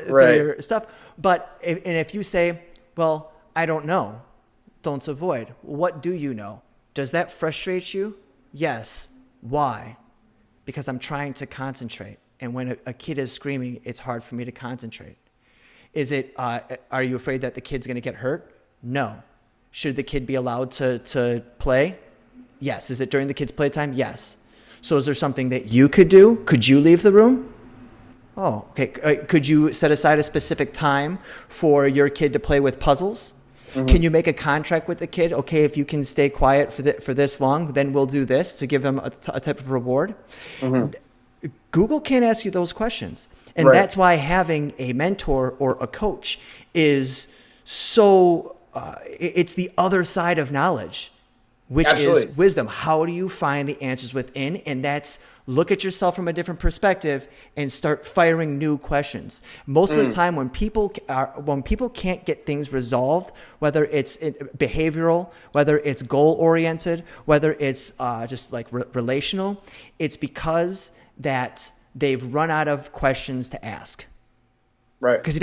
Right. your stuff. But if you say, well, I don't know, don't avoid. What do you know? Does that frustrate you? Yes. Why? Because I'm trying to concentrate. And when a kid is screaming, it's hard for me to concentrate. Is it, are you afraid that the kid's going to get hurt? No. Should the kid be allowed to play? Yes. Is it during the kid's playtime? Yes. So is there something that you could do? Could you leave the room? Oh, okay. Could you set aside a specific time for your kid to play with puzzles? Can you make a contract with the kid? Okay, if you can stay quiet for this long, then we'll do this to give them a type of reward. Google can't ask you those questions. And Right. that's why having a mentor or a coach is so, it's the other side of knowledge. which Absolutely. is wisdom. How do you find the answers within? And that's look at yourself from a different perspective and start firing new questions. Most of the time when people can't get things resolved, whether it's behavioral, whether it's goal oriented, whether it's just like relational, it's because that they've run out of questions to ask. Right. Because if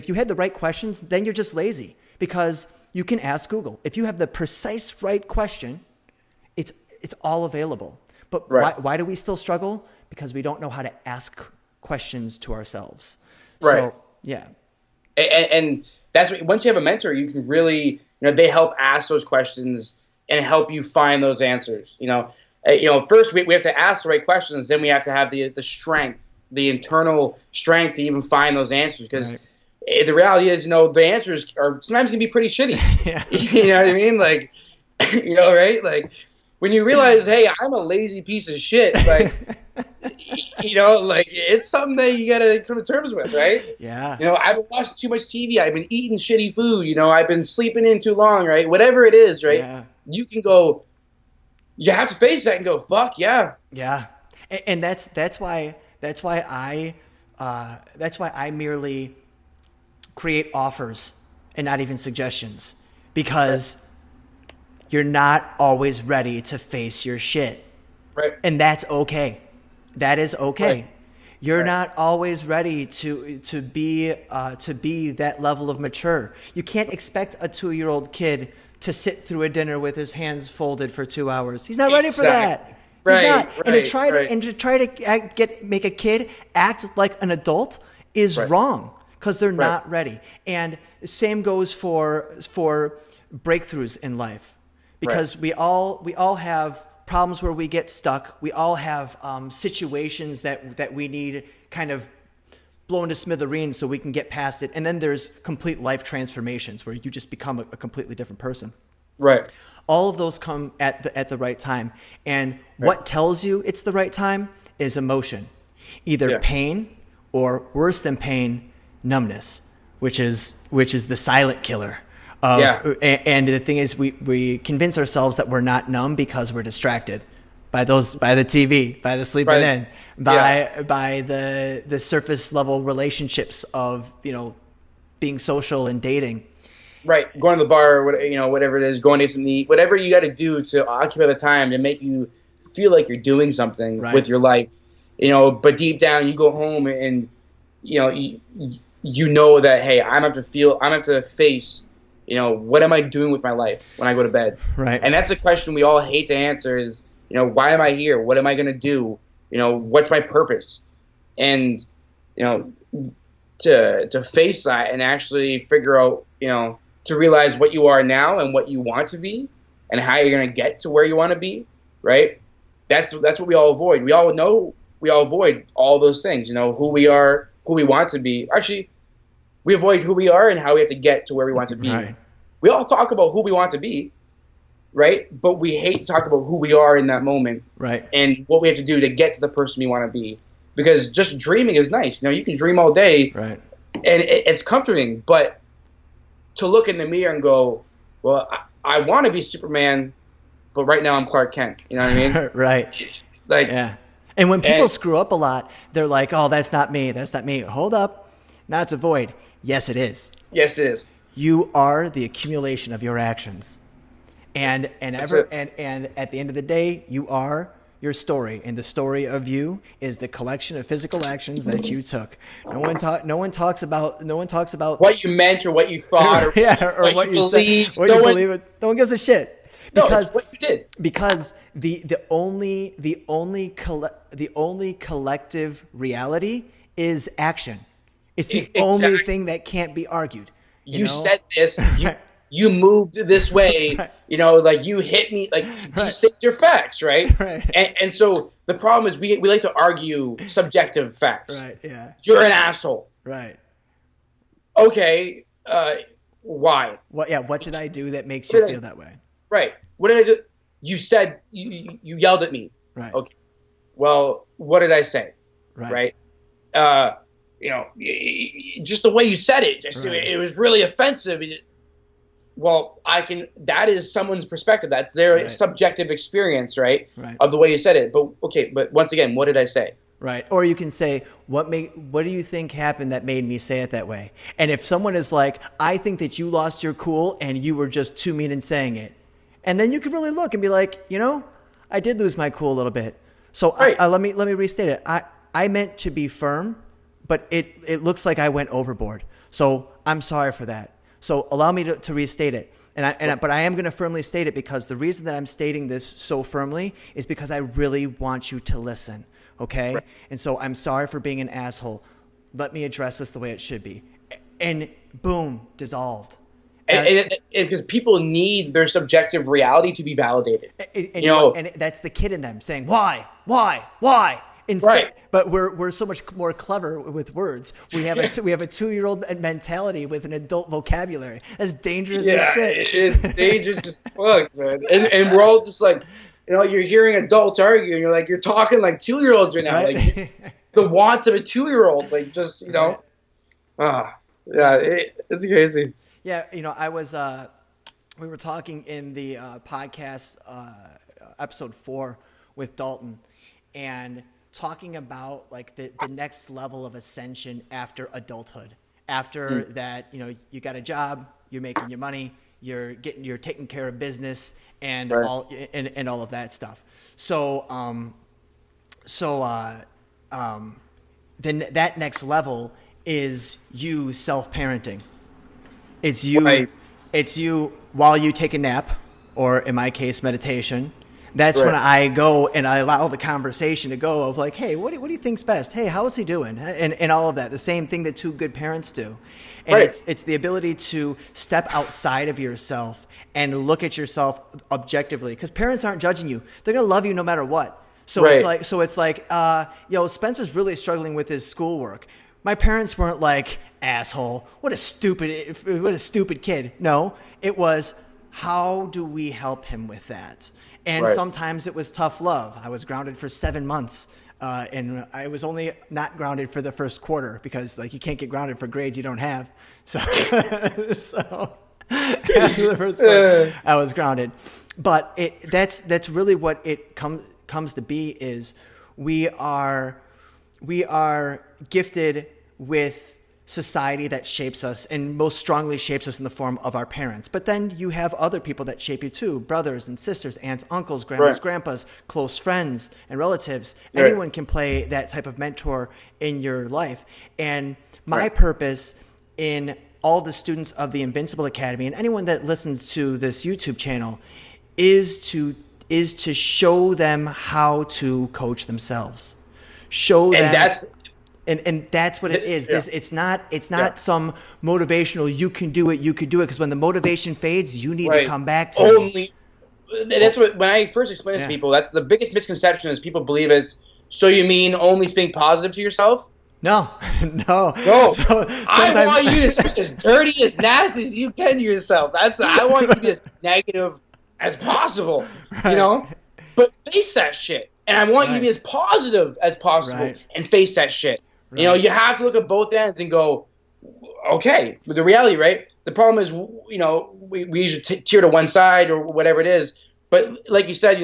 you had the right questions, then you're just lazy, because you can ask Google. If you have the precise right question, it's all available. But why do we still struggle? Because we don't know how to ask questions to ourselves. Right. So, yeah. And that's what, once you have a mentor, you can really, they help ask those questions and help you find those answers. First we have to ask the right questions, then we have to have the strength, the internal strength to even find those answers. Because the reality is, the answers are sometimes can be pretty shitty. Yeah. You know what I mean? Like, right? Like, when you realize, hey, I'm a lazy piece of shit, like, like, it's something that you gotta come to terms with, right? Yeah. I've been watching too much TV. I've been eating shitty food. I've been sleeping in too long, right? Whatever it is, right? Yeah. You can go. You have to face that and go, fuck yeah. Yeah, and that's why I merely create offers and not even suggestions, because you're not always ready to face your shit. Right. And that's okay. That is okay. Right. You're not always ready to be that level of mature. You can't expect a 2-year-old kid to sit through a dinner with his hands folded for 2 hours. He's not ready for that. Right. He's not. Right. And to try to make a kid act like an adult is wrong, because they're not ready. And the same goes for breakthroughs in life, because we all have problems where we get stuck. We all have situations that we need kind of blown to smithereens so we can get past it. And then there's complete life transformations where you just become a completely different person. Right. All of those come at the right time. And what tells you it's the right time is emotion, either pain or, worse than pain, numbness, which is the silent killer. And the thing is, we convince ourselves that we're not numb because we're distracted by the TV, by the sleeping in, by the surface level relationships of being social and dating. Right, going to the bar, whatever it is, going to something to eat, whatever you got to do to occupy the time to make you feel like you're doing something with your life. But deep down, you go home and you know that, hey, I'm have to face. What am I doing with my life when I go to bed? Right. And that's the question we all hate to answer is, why am I here? What am I going to do? What's my purpose? And, to face that and actually figure out, to realize what you are now and what you want to be and how you're going to get to where you want to be, right? That's what we all avoid. We all know we all avoid all those things, who we are, who we want to be. Actually, we avoid who we are and how we have to get to where we want to be. Right. We all talk about who we want to be, right? But we hate to talk about who we are in that moment, right? And what we have to do to get to the person we want to be. Because just dreaming is nice. You can dream all day, right? And it's comforting. But to look in the mirror and go, well, I want to be Superman, but right now I'm Clark Kent. You know what I mean? Right. Like, yeah. And when people screw up a lot, they're like, "Oh, that's not me. That's not me." Hold up. Now it's a void. Yes, it is. Yes, it is. You are the accumulation of your actions, and at the end of the day, you are your story, and the story of you is the collection of physical actions that you took. No one talks about what you meant or what you thought or, or what you believed. What you believe. No one gives a shit. Because it's what you did. Because the only collective reality is action. It's the only thing that can't be argued. You said this. You moved this way. Right. Like you hit me. Like these things are facts, right? Right. And so the problem is we like to argue subjective facts. Right. Yeah. You're an asshole. Right. Okay. Why? What? Yeah. What did I do that makes you feel that way? Right. What did I do? You said you yelled at me. Right. Okay. Well, what did I say? Right. Just the way you said it, it was really offensive. well, that is someone's perspective. That's their Right. subjective experience, right? Right. Of the way you said it. But okay, but once again, what did I say? Right. Or you can say, what do you think happened that made me say it that way? And if someone is like, I think that you lost your cool and you were just too mean in saying it. And then you can really look and be like, I did lose my cool a little bit. So Right. let me restate it. I meant to be firm, but it looks like I went overboard. So I'm sorry for that. So allow me to restate it. But I am going to firmly state it, because the reason that I'm stating this so firmly is because I really want you to listen. Okay? Right. And so I'm sorry for being an asshole. Let me address this the way it should be. And boom, dissolved. And because people need their subjective reality to be validated. And that's the kid in them saying, why? Instead, right. But we're so much more clever with words. We have a 2-year-old mentality with an adult vocabulary. That's dangerous as shit. It's dangerous as fuck, man. And we're all just like, you're hearing adults argue, and you're like, you're talking like 2-year-olds right now. Right? Like the wants of a 2-year-old, like just Right. It's crazy. Yeah, I was. We were talking in the podcast episode 4 with Dalton, and talking about like the next level of ascension after adulthood. After that, you got a job, you're making your money, you're taking care of business, and right. all of that stuff. So then that next level is you self-parenting. It's you. Right. It's you while you take a nap, or in my case, meditation. That's right. when I go and I allow the conversation to go of like, hey, what do you think's best? Hey, how is he doing? And all of that. The same thing that 2 good parents do. And right. it's the ability to step outside of yourself and look at yourself objectively, because parents aren't judging you. They're gonna love you no matter what. So right. it's like, Spencer's really struggling with his schoolwork. My parents weren't like, asshole, what a stupid kid. No, it was, how do we help him with that? And right. sometimes it was tough love. I was grounded for 7 months, and I was only not grounded for the first quarter, because like you can't get grounded for grades you don't have. So, after the first quarter, I was grounded. But that's really what it comes to be, is we are gifted with society that shapes us, and most strongly shapes us in the form of our parents. But then you have other people that shape you too: brothers and sisters, aunts, uncles, grandmas, right. grandpas, close friends and relatives. Right. Anyone can play that type of mentor in your life. And my right. purpose in all the students of the Invincible Academy, and anyone that listens to this YouTube channel, is to show them how to coach themselves. Show them. And that's what it is. Yeah. It's not some motivational, you can do it, because when the motivation fades, you need right. to come back to me. That's what, when I first explain this to people, that's the biggest misconception, is people believe it's, so you mean only speak positive to yourself? No. So, I want you to speak as dirty, as nasty as you can to yourself. I want you to be as negative as possible, right. But face that shit. And I want you to be as positive as possible, right. and face that shit. Right. You have to look at both ends and go, okay, but the reality, right? The problem is, we usually tear to one side or whatever it is. But like you said,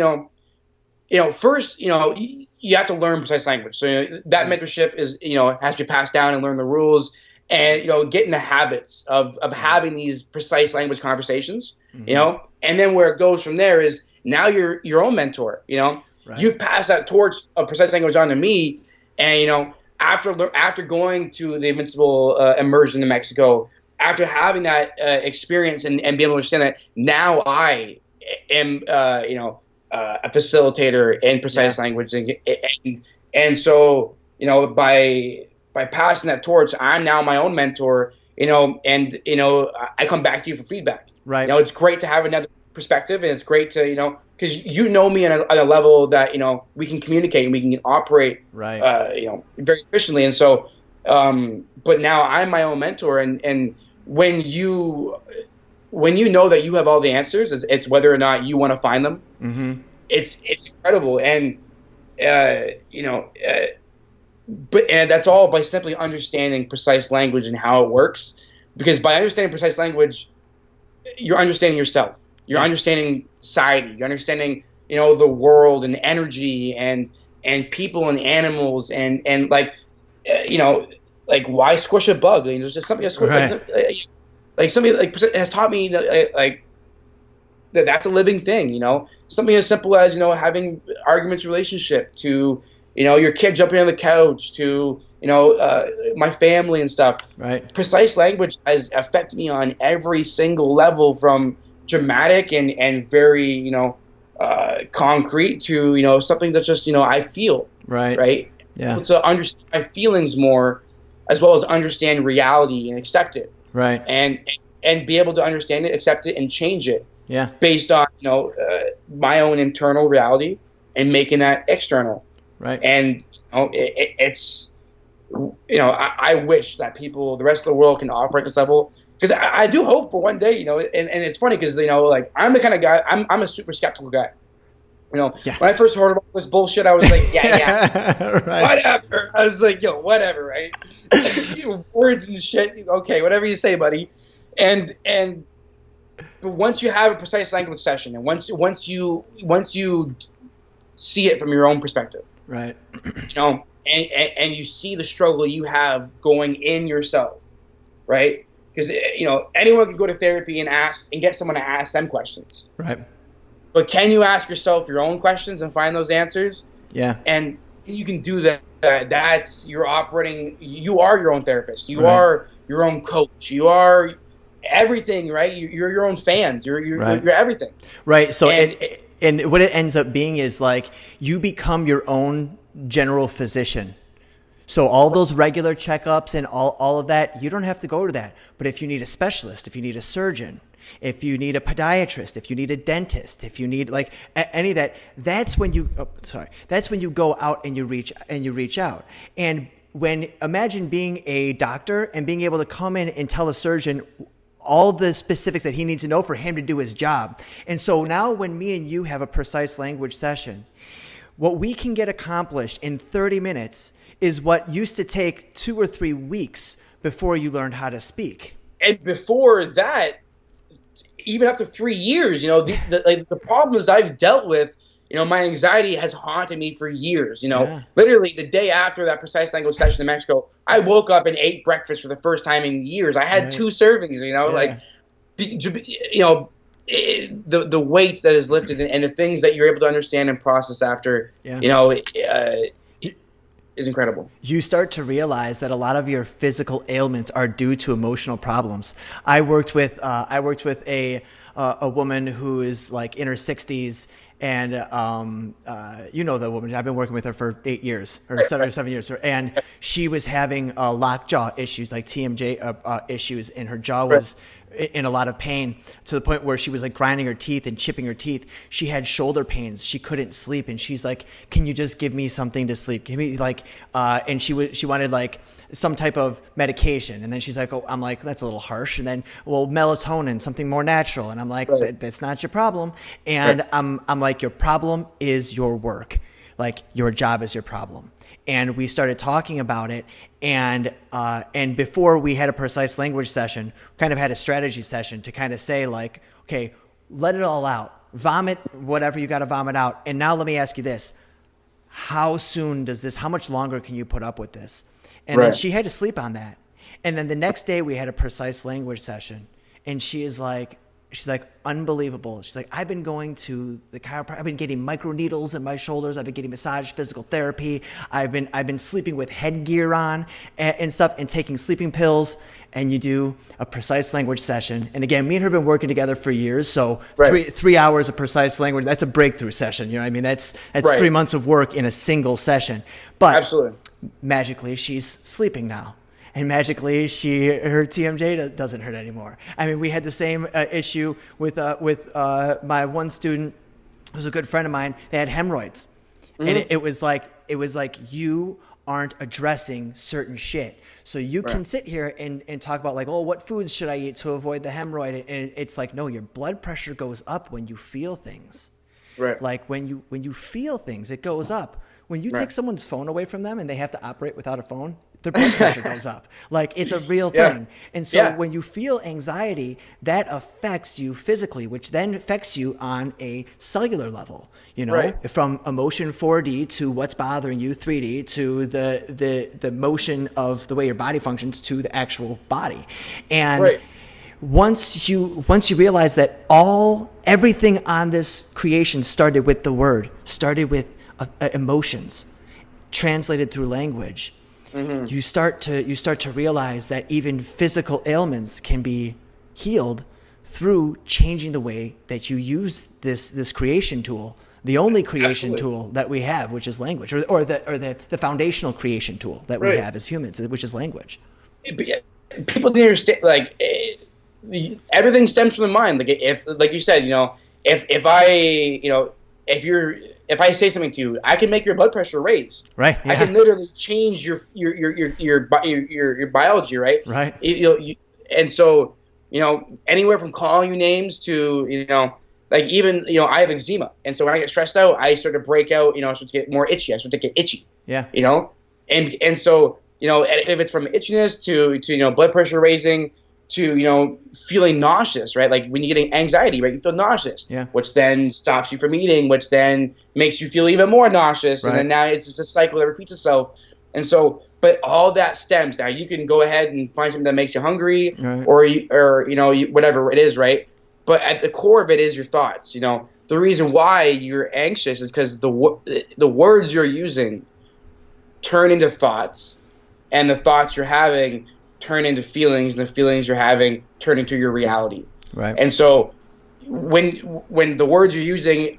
first, you have to learn precise language. So that mentorship is, has to be passed down and learn the rules, and get in the habits of having these precise language conversations. Mm-hmm. And then where it goes from there is, now you're your own mentor. Right. You've passed that torch of precise language on to me, and after going to the Invincible immersion in Mexico, after having that experience and being able to understand that, now I am a facilitator in precise language, and so by passing that torch, I'm now my own mentor. And I come back to you for feedback. Right. It's great to have another perspective, and it's great to because you know me at a level that we can communicate and we can operate right. Very efficiently. And so but now I'm my own mentor, and when you know that you have all the answers, it's whether or not you want to find them. Mm-hmm. It's incredible. And but that's all by simply understanding precise language and how it works, because by understanding precise language, you're understanding yourself. You're understanding society. You're understanding, the world and energy and people and animals and like, like why squish a bug? There's just something Right. like somebody like has taught me like that that's a living thing. Something as simple as having arguments, relationship to your kid jumping on the couch to my family and stuff. Right. Precise language has affected me on every single level, from dramatic and very concrete to something that's just I feel right. Yeah. To understand my feelings more, as well as understand reality and accept it, Right. and be able to understand it, accept it, and change it. Yeah. Based on my own internal reality and making that external. Right. And it's I wish that people, the rest of the world, can operate this level, because I do hope for one day, and it's funny because like I'm the kind of guy, I'm a super skeptical guy. Yeah. When I first heard about this bullshit, I was like, yeah, Right. whatever. I was like, yo, whatever, right? Words and shit. Okay, whatever you say, buddy. But once you have a precise language session, and once you see it from your own perspective, Right. And you see the struggle you have going in yourself, right? Because anyone can go to therapy and get someone to ask them questions, Right. but can you ask yourself your own questions and find those answers? Yeah. And you can do that. That's you're operating. You are your own therapist. You Right. are your own coach. You are everything, right? You're your own fans. You're everything. Right. So and what it ends up being is like you become your own general physician. So all those regular checkups and all of that, you don't have to go to that. But if you need a specialist, if you need a surgeon, if you need a podiatrist, if you need a dentist, if you need like any of that, that's when you go out and you reach out. And imagine being a doctor and being able to come in and tell a surgeon all the specifics that he needs to know for him to do his job. And so now when me and you have a precise language session, what we can get accomplished in 30 minutes is what used to take 2 or 3 weeks before you learned how to speak. And before that, even up to 3 years, the problems I've dealt with, my anxiety has haunted me for years. Literally the day after that precise language session in Mexico, I woke up and ate breakfast for the first time in years. I had 2 servings, the weight that is lifted and the things that you're able to understand and process after, is incredible. You start to realize that a lot of your physical ailments are due to emotional problems. I worked with a woman who is like in her 60s, and the woman. I've been working with her for 8 years or 7 years, and she was having lockjaw issues, like TMJ issues, and her jaw was in a lot of pain to the point where she was like grinding her teeth and chipping her teeth. She had shoulder pains. She couldn't sleep, and she's like, "Can you just give me something to sleep? Give me like," and she wanted like some type of medication. And then she's like, "Oh," I'm like, "That's a little harsh." And then, "Well, melatonin, something more natural." And I'm like, "That's not your problem." And I'm like, "Your problem is your work. Like your job is your problem." And we started talking about it. And before we had a precise language session, kind of had a strategy session to kind of say like, okay, let it all out, vomit whatever you got to vomit out. And now let me ask you this: how much longer can you put up with this? And then she had to sleep on that. And then the next day we had a precise language session, and she's like, unbelievable. She's like, "I've been going to the chiropractor. I've been getting micro needles in my shoulders. I've been getting massage, physical therapy. I've been sleeping with headgear on and stuff, and taking sleeping pills." And you do a precise language session. And again, me and her have been working together for years. So 3 hours of precise language, that's a breakthrough session. You know what I mean? That's 3 months of work in a single session. But absolutely, magically, she's sleeping now. And magically, her TMJ doesn't hurt anymore. I mean, we had the same issue with my one student, who's a good friend of mine. They had hemorrhoids, and it was like you aren't addressing certain shit. So you can sit here and talk about like, oh, what foods should I eat to avoid the hemorrhoid? And it's like, no, your blood pressure goes up when you feel things. Right. Like when you feel things, it goes up. When you take someone's phone away from them and they have to operate without a phone, their blood pressure goes up. Like, it's a real thing. And so when you feel anxiety, that affects you physically, which then affects you on a cellular level, you know, from emotion 4D to what's bothering you 3D to the motion of the way your body functions to the actual body. And once you realize that everything on this creation started with the word, started with emotions translated through language, you start to realize that even physical ailments can be healed through changing the way that you use this creation tool, the only creation tool that we have, which is language, or the foundational creation tool that we have as humans, which is language. People need to understand, like, everything stems from the mind. Like, like you said, you know, if I say something to you, I can make your blood pressure raise. Right. Yeah. I can literally change your biology. Right. Right. And so, you know, anywhere from calling you names to, you know, like, even, you know, I have eczema, and so when I get stressed out, I start to break out. You know, I start to get more itchy. I start to get itchy. Yeah. You know, and so, you know, if it's from itchiness to you know, blood pressure raising, to, you know, feeling nauseous, right? Like, when you get anxiety, right, you feel nauseous, which then stops you from eating, which then makes you feel even more nauseous, and then now it's just a cycle that repeats itself. And so, but all that stems. Now, you can go ahead and find something that makes you hungry, or you know, whatever it is, right? But at the core of it is your thoughts. You know, the reason why you're anxious is because the words you're using turn into thoughts, and the thoughts you're having turn into feelings, and the feelings you're having turn into your reality. Right. And so when the words you're using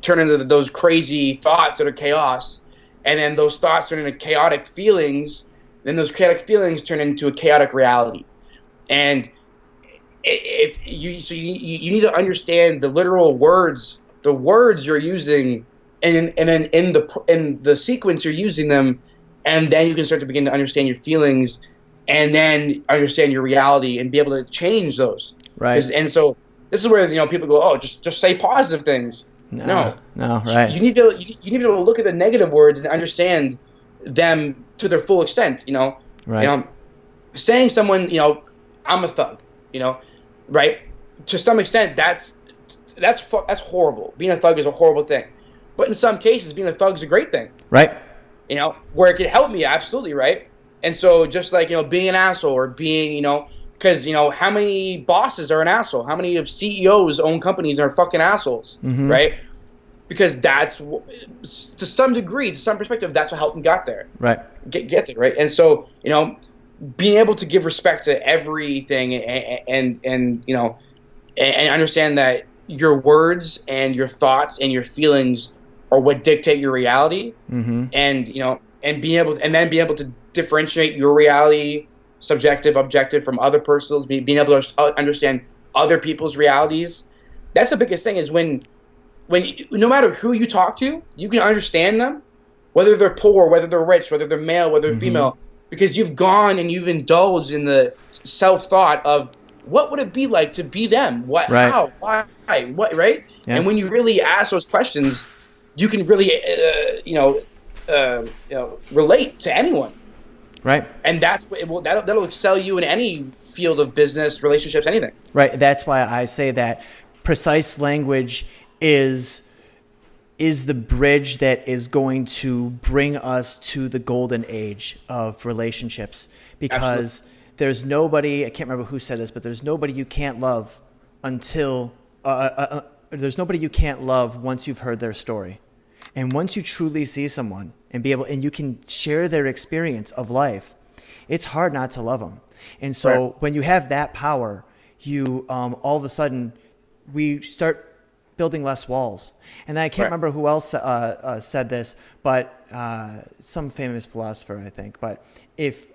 turn into those crazy thoughts that are chaos, and then those thoughts turn into chaotic feelings, then those chaotic feelings turn into a chaotic reality. And you need to understand the literal words, the words you're using, and then in the sequence you're using them, and then you can start to begin to understand your feelings, and then understand your reality and be able to change those. Right. And so this is where, you know, people go, oh, just say positive things. No, right. You need to be able to look at the negative words and understand them to their full extent. You know, right. You know, saying someone, you know, I'm a thug, you know, right? To some extent, that's horrible. Being a thug is a horrible thing, but in some cases, being a thug is a great thing. Right. You know, where it could help me, absolutely, right? And so, just like, you know, being an asshole, or being, you know, because, you know, how many bosses are an asshole? How many of CEOs own companies are fucking assholes, right? Because that's, to some degree, to some perspective, that's what helped them got there. Right. Get there, right? And so, you know, being able to give respect to everything, and you know, and understand that your words and your thoughts and your feelings are what dictate your reality, and, you know, and being able to differentiate your reality, subjective, objective, from other person's, being able to understand other people's realities. That's the biggest thing, is when no matter who you talk to, you can understand them, whether they're poor, whether they're rich, whether they're male, whether they're female, because you've gone and you've indulged in the self-thought of what would it be like to be them? What, right. How, why, what, right? Yeah. And when you really ask those questions, you can really, relate to anyone. Right. And that'll excel you in any field of business, relationships, anything. Right. That's why I say that precise language is the bridge that is going to bring us to the golden age of relationships, because there's nobody, I can't remember who said this, but there's nobody you can't love until there's nobody you can't love once you've heard their story. And once you truly see someone and you can share their experience of life, it's hard not to love them. And so when you have that power, you all of a sudden, we start building less walls. And I can't remember who else said this, but some famous philosopher, I think. But if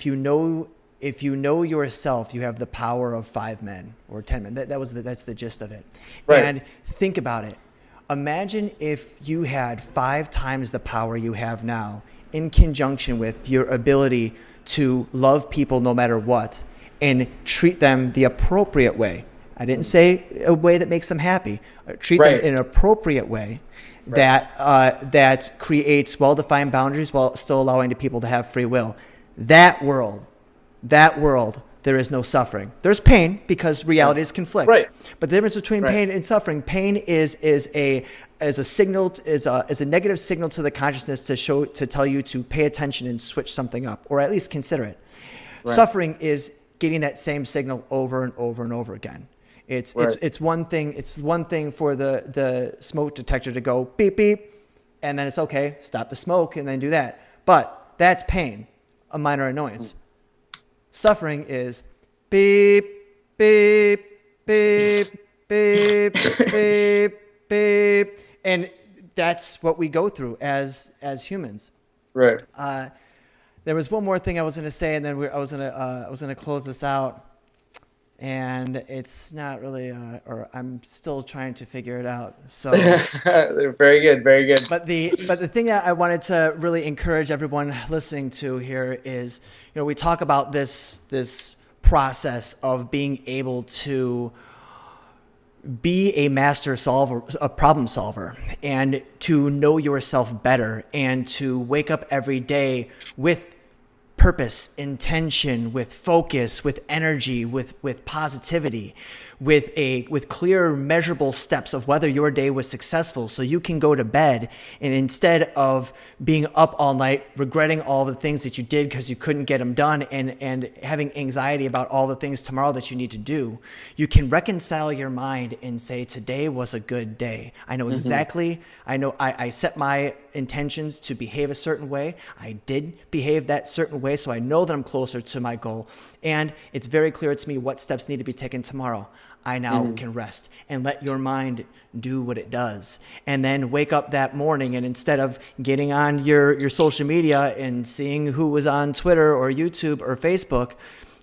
you know yourself, you have the power of 5 men or 10 men. That's the gist of it. Right. And think about it. Imagine if you had 5 times the power you have now, in conjunction with your ability to love people no matter what, and treat them the appropriate way. I didn't say a way that makes them happy. Treat them in an appropriate way. that creates well-defined boundaries while still allowing the people to have free will. That world, there is no suffering. There's pain because realities conflict. Right. But the difference between pain and suffering, pain is a signal, is a negative signal to the consciousness to tell you to pay attention and switch something up, or at least consider it. Right. Suffering is getting that same signal over and over and over again. It's one thing. It's one thing for the smoke detector to go beep beep, and then it's okay. Stop the smoke and then do that. But that's pain, a minor annoyance. Suffering is beep beep beep beep beep beep, and that's what we go through as humans. Right. There was one more thing I was going to say, and then I was going to close this out. And it's not really, or I'm still trying to figure it out. So very good, very good. But the thing that I wanted to really encourage everyone listening to here is, we talk about this process of being able to be a master solver, a problem solver, and to know yourself better, and to wake up every day with purpose, intention, with focus, with energy, with positivity, with clear measurable steps of whether your day was successful, so you can go to bed, and instead of being up all night regretting all the things that you did because you couldn't get them done, and having anxiety about all the things tomorrow that you need to do, you can reconcile your mind and say, today was a good day. I know exactly, I set my intentions to behave a certain way. I did behave that certain way, so I know that I'm closer to my goal, and it's very clear to me what steps need to be taken tomorrow. I now can rest and let your mind do what it does, and then wake up that morning, and instead of getting on your social media and seeing who was on Twitter or YouTube or Facebook,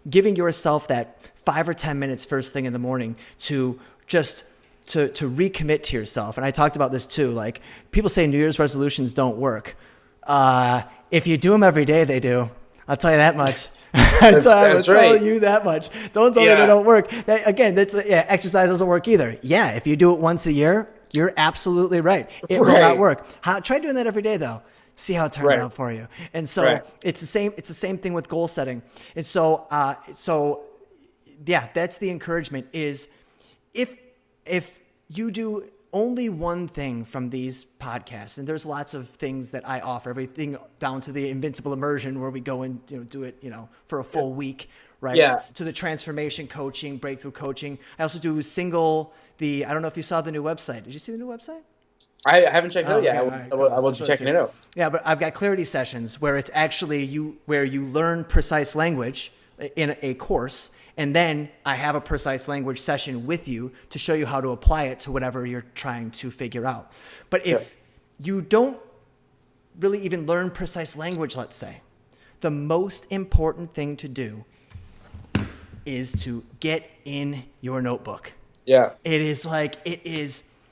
giving yourself that 5 or 10 minutes first thing in the morning to just to recommit to yourself. And I talked about this too. Like, people say New Year's resolutions don't work. If you do them every day, they do. I'll tell you that much. I'm telling you that much. Don't tell me they don't work. Exercise doesn't work either. Yeah, if you do it once a year, you're absolutely right. It will not work. Try doing that every day, though. See how it turns out for you. And so it's the same. It's the same thing with goal setting. And so that's the encouragement. Is if you do only one thing from these podcasts, and there's lots of things that I offer, everything down to the invincible immersion where we go and do it for a full week, right? Yeah. To the transformation coaching, breakthrough coaching. I also do I don't know if you saw the new website. Did you see the new website? I haven't checked it out yet. Okay, I will be checking it out. Yeah, but I've got clarity sessions where it's actually where you learn precise language in a course, and then I have a precise language session with you to show you how to apply it to whatever you're trying to figure out. But if you don't really even learn precise language, let's say, the most important thing to do is to get in your notebook. Yeah. It is,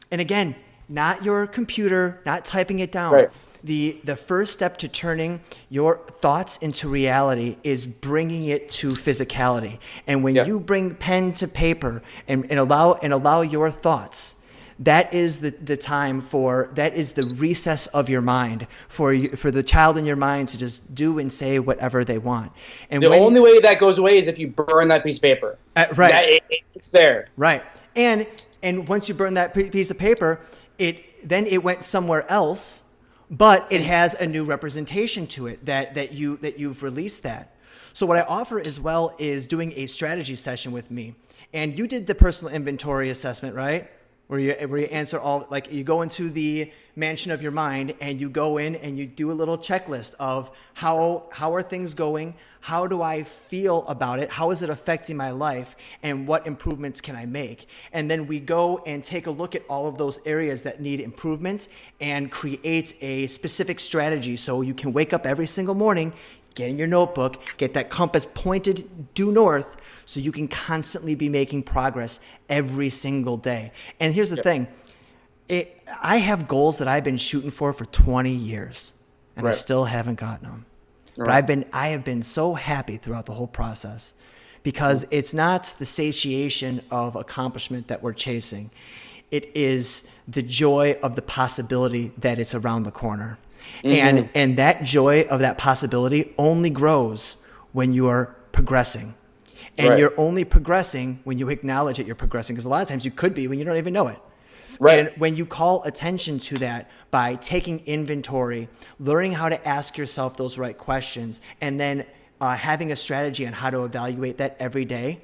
and again, not your computer, not typing it down. Right. The first step to turning your thoughts into reality is bringing it to physicality. And when you bring pen to paper and allow your thoughts, that is the time that is the recess of your mind for the child in your mind to just do and say whatever they want. And the only way that goes away is if you burn that piece of paper. Right. It's there. Right. And once you burn that piece of paper, it went somewhere else. But it has a new representation to it that you've released that. So what I offer as well is doing a strategy session with me. And you did the personal inventory assessment, right? Where you answer all, like, you go into the mansion of your mind and you go in and you do a little checklist of how are things going? How do I feel about it? How is it affecting my life? And what improvements can I make? And then we go and take a look at all of those areas that need improvement and create a specific strategy. So you can wake up every single morning, get in your notebook, get that compass pointed due north, so you can constantly be making progress every single day. And here's the thing. I have goals that I've been shooting for 20 years, and I still haven't gotten them. But I have been so happy throughout the whole process, because it's not the satiation of accomplishment that we're chasing. It is the joy of the possibility that it's around the corner. And that joy of that possibility only grows when you are progressing. And you're only progressing when you acknowledge that you're progressing, because a lot of times you could be when you don't even know it. And when you call attention to that by taking inventory, learning how to ask yourself those right questions, and then having a strategy on how to evaluate that every day,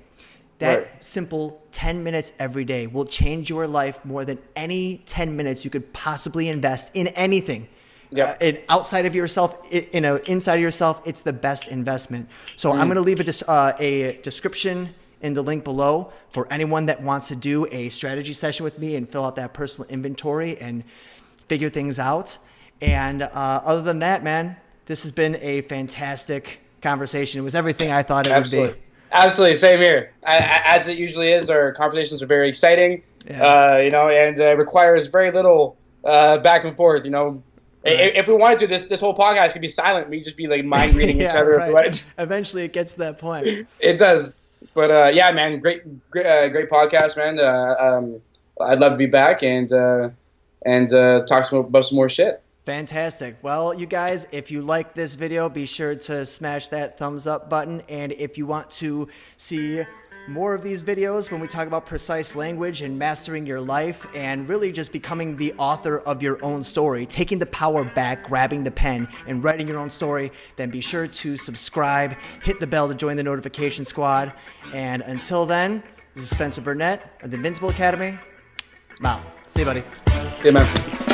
that simple 10 minutes every day will change your life more than any 10 minutes you could possibly invest in anything. And outside of yourself, inside of yourself, it's the best investment. So I'm going to leave a description in the link below for anyone that wants to do a strategy session with me and fill out that personal inventory and figure things out. And other than that, man, this has been a fantastic conversation. It was everything I thought it would be. Absolutely, same here. As it usually is, our conversations are very exciting, and requires very little back and forth, If we wanted to, this whole podcast could be silent. We'd just be like mind reading each other. Eventually, it gets to that point. It does, but man, great podcast, man. I'd love to be back and talk about some more shit. Fantastic. Well, you guys, if you like this video, be sure to smash that thumbs up button. And if you want to see more of these videos when we talk about precise language and mastering your life and really just becoming the author of your own story, taking the power back, grabbing the pen and writing your own story, then be sure to subscribe, hit the bell to join the notification squad. And until then, this is Spencer Burnett of the Invincible Academy. I'm out. See you, buddy. See you, man.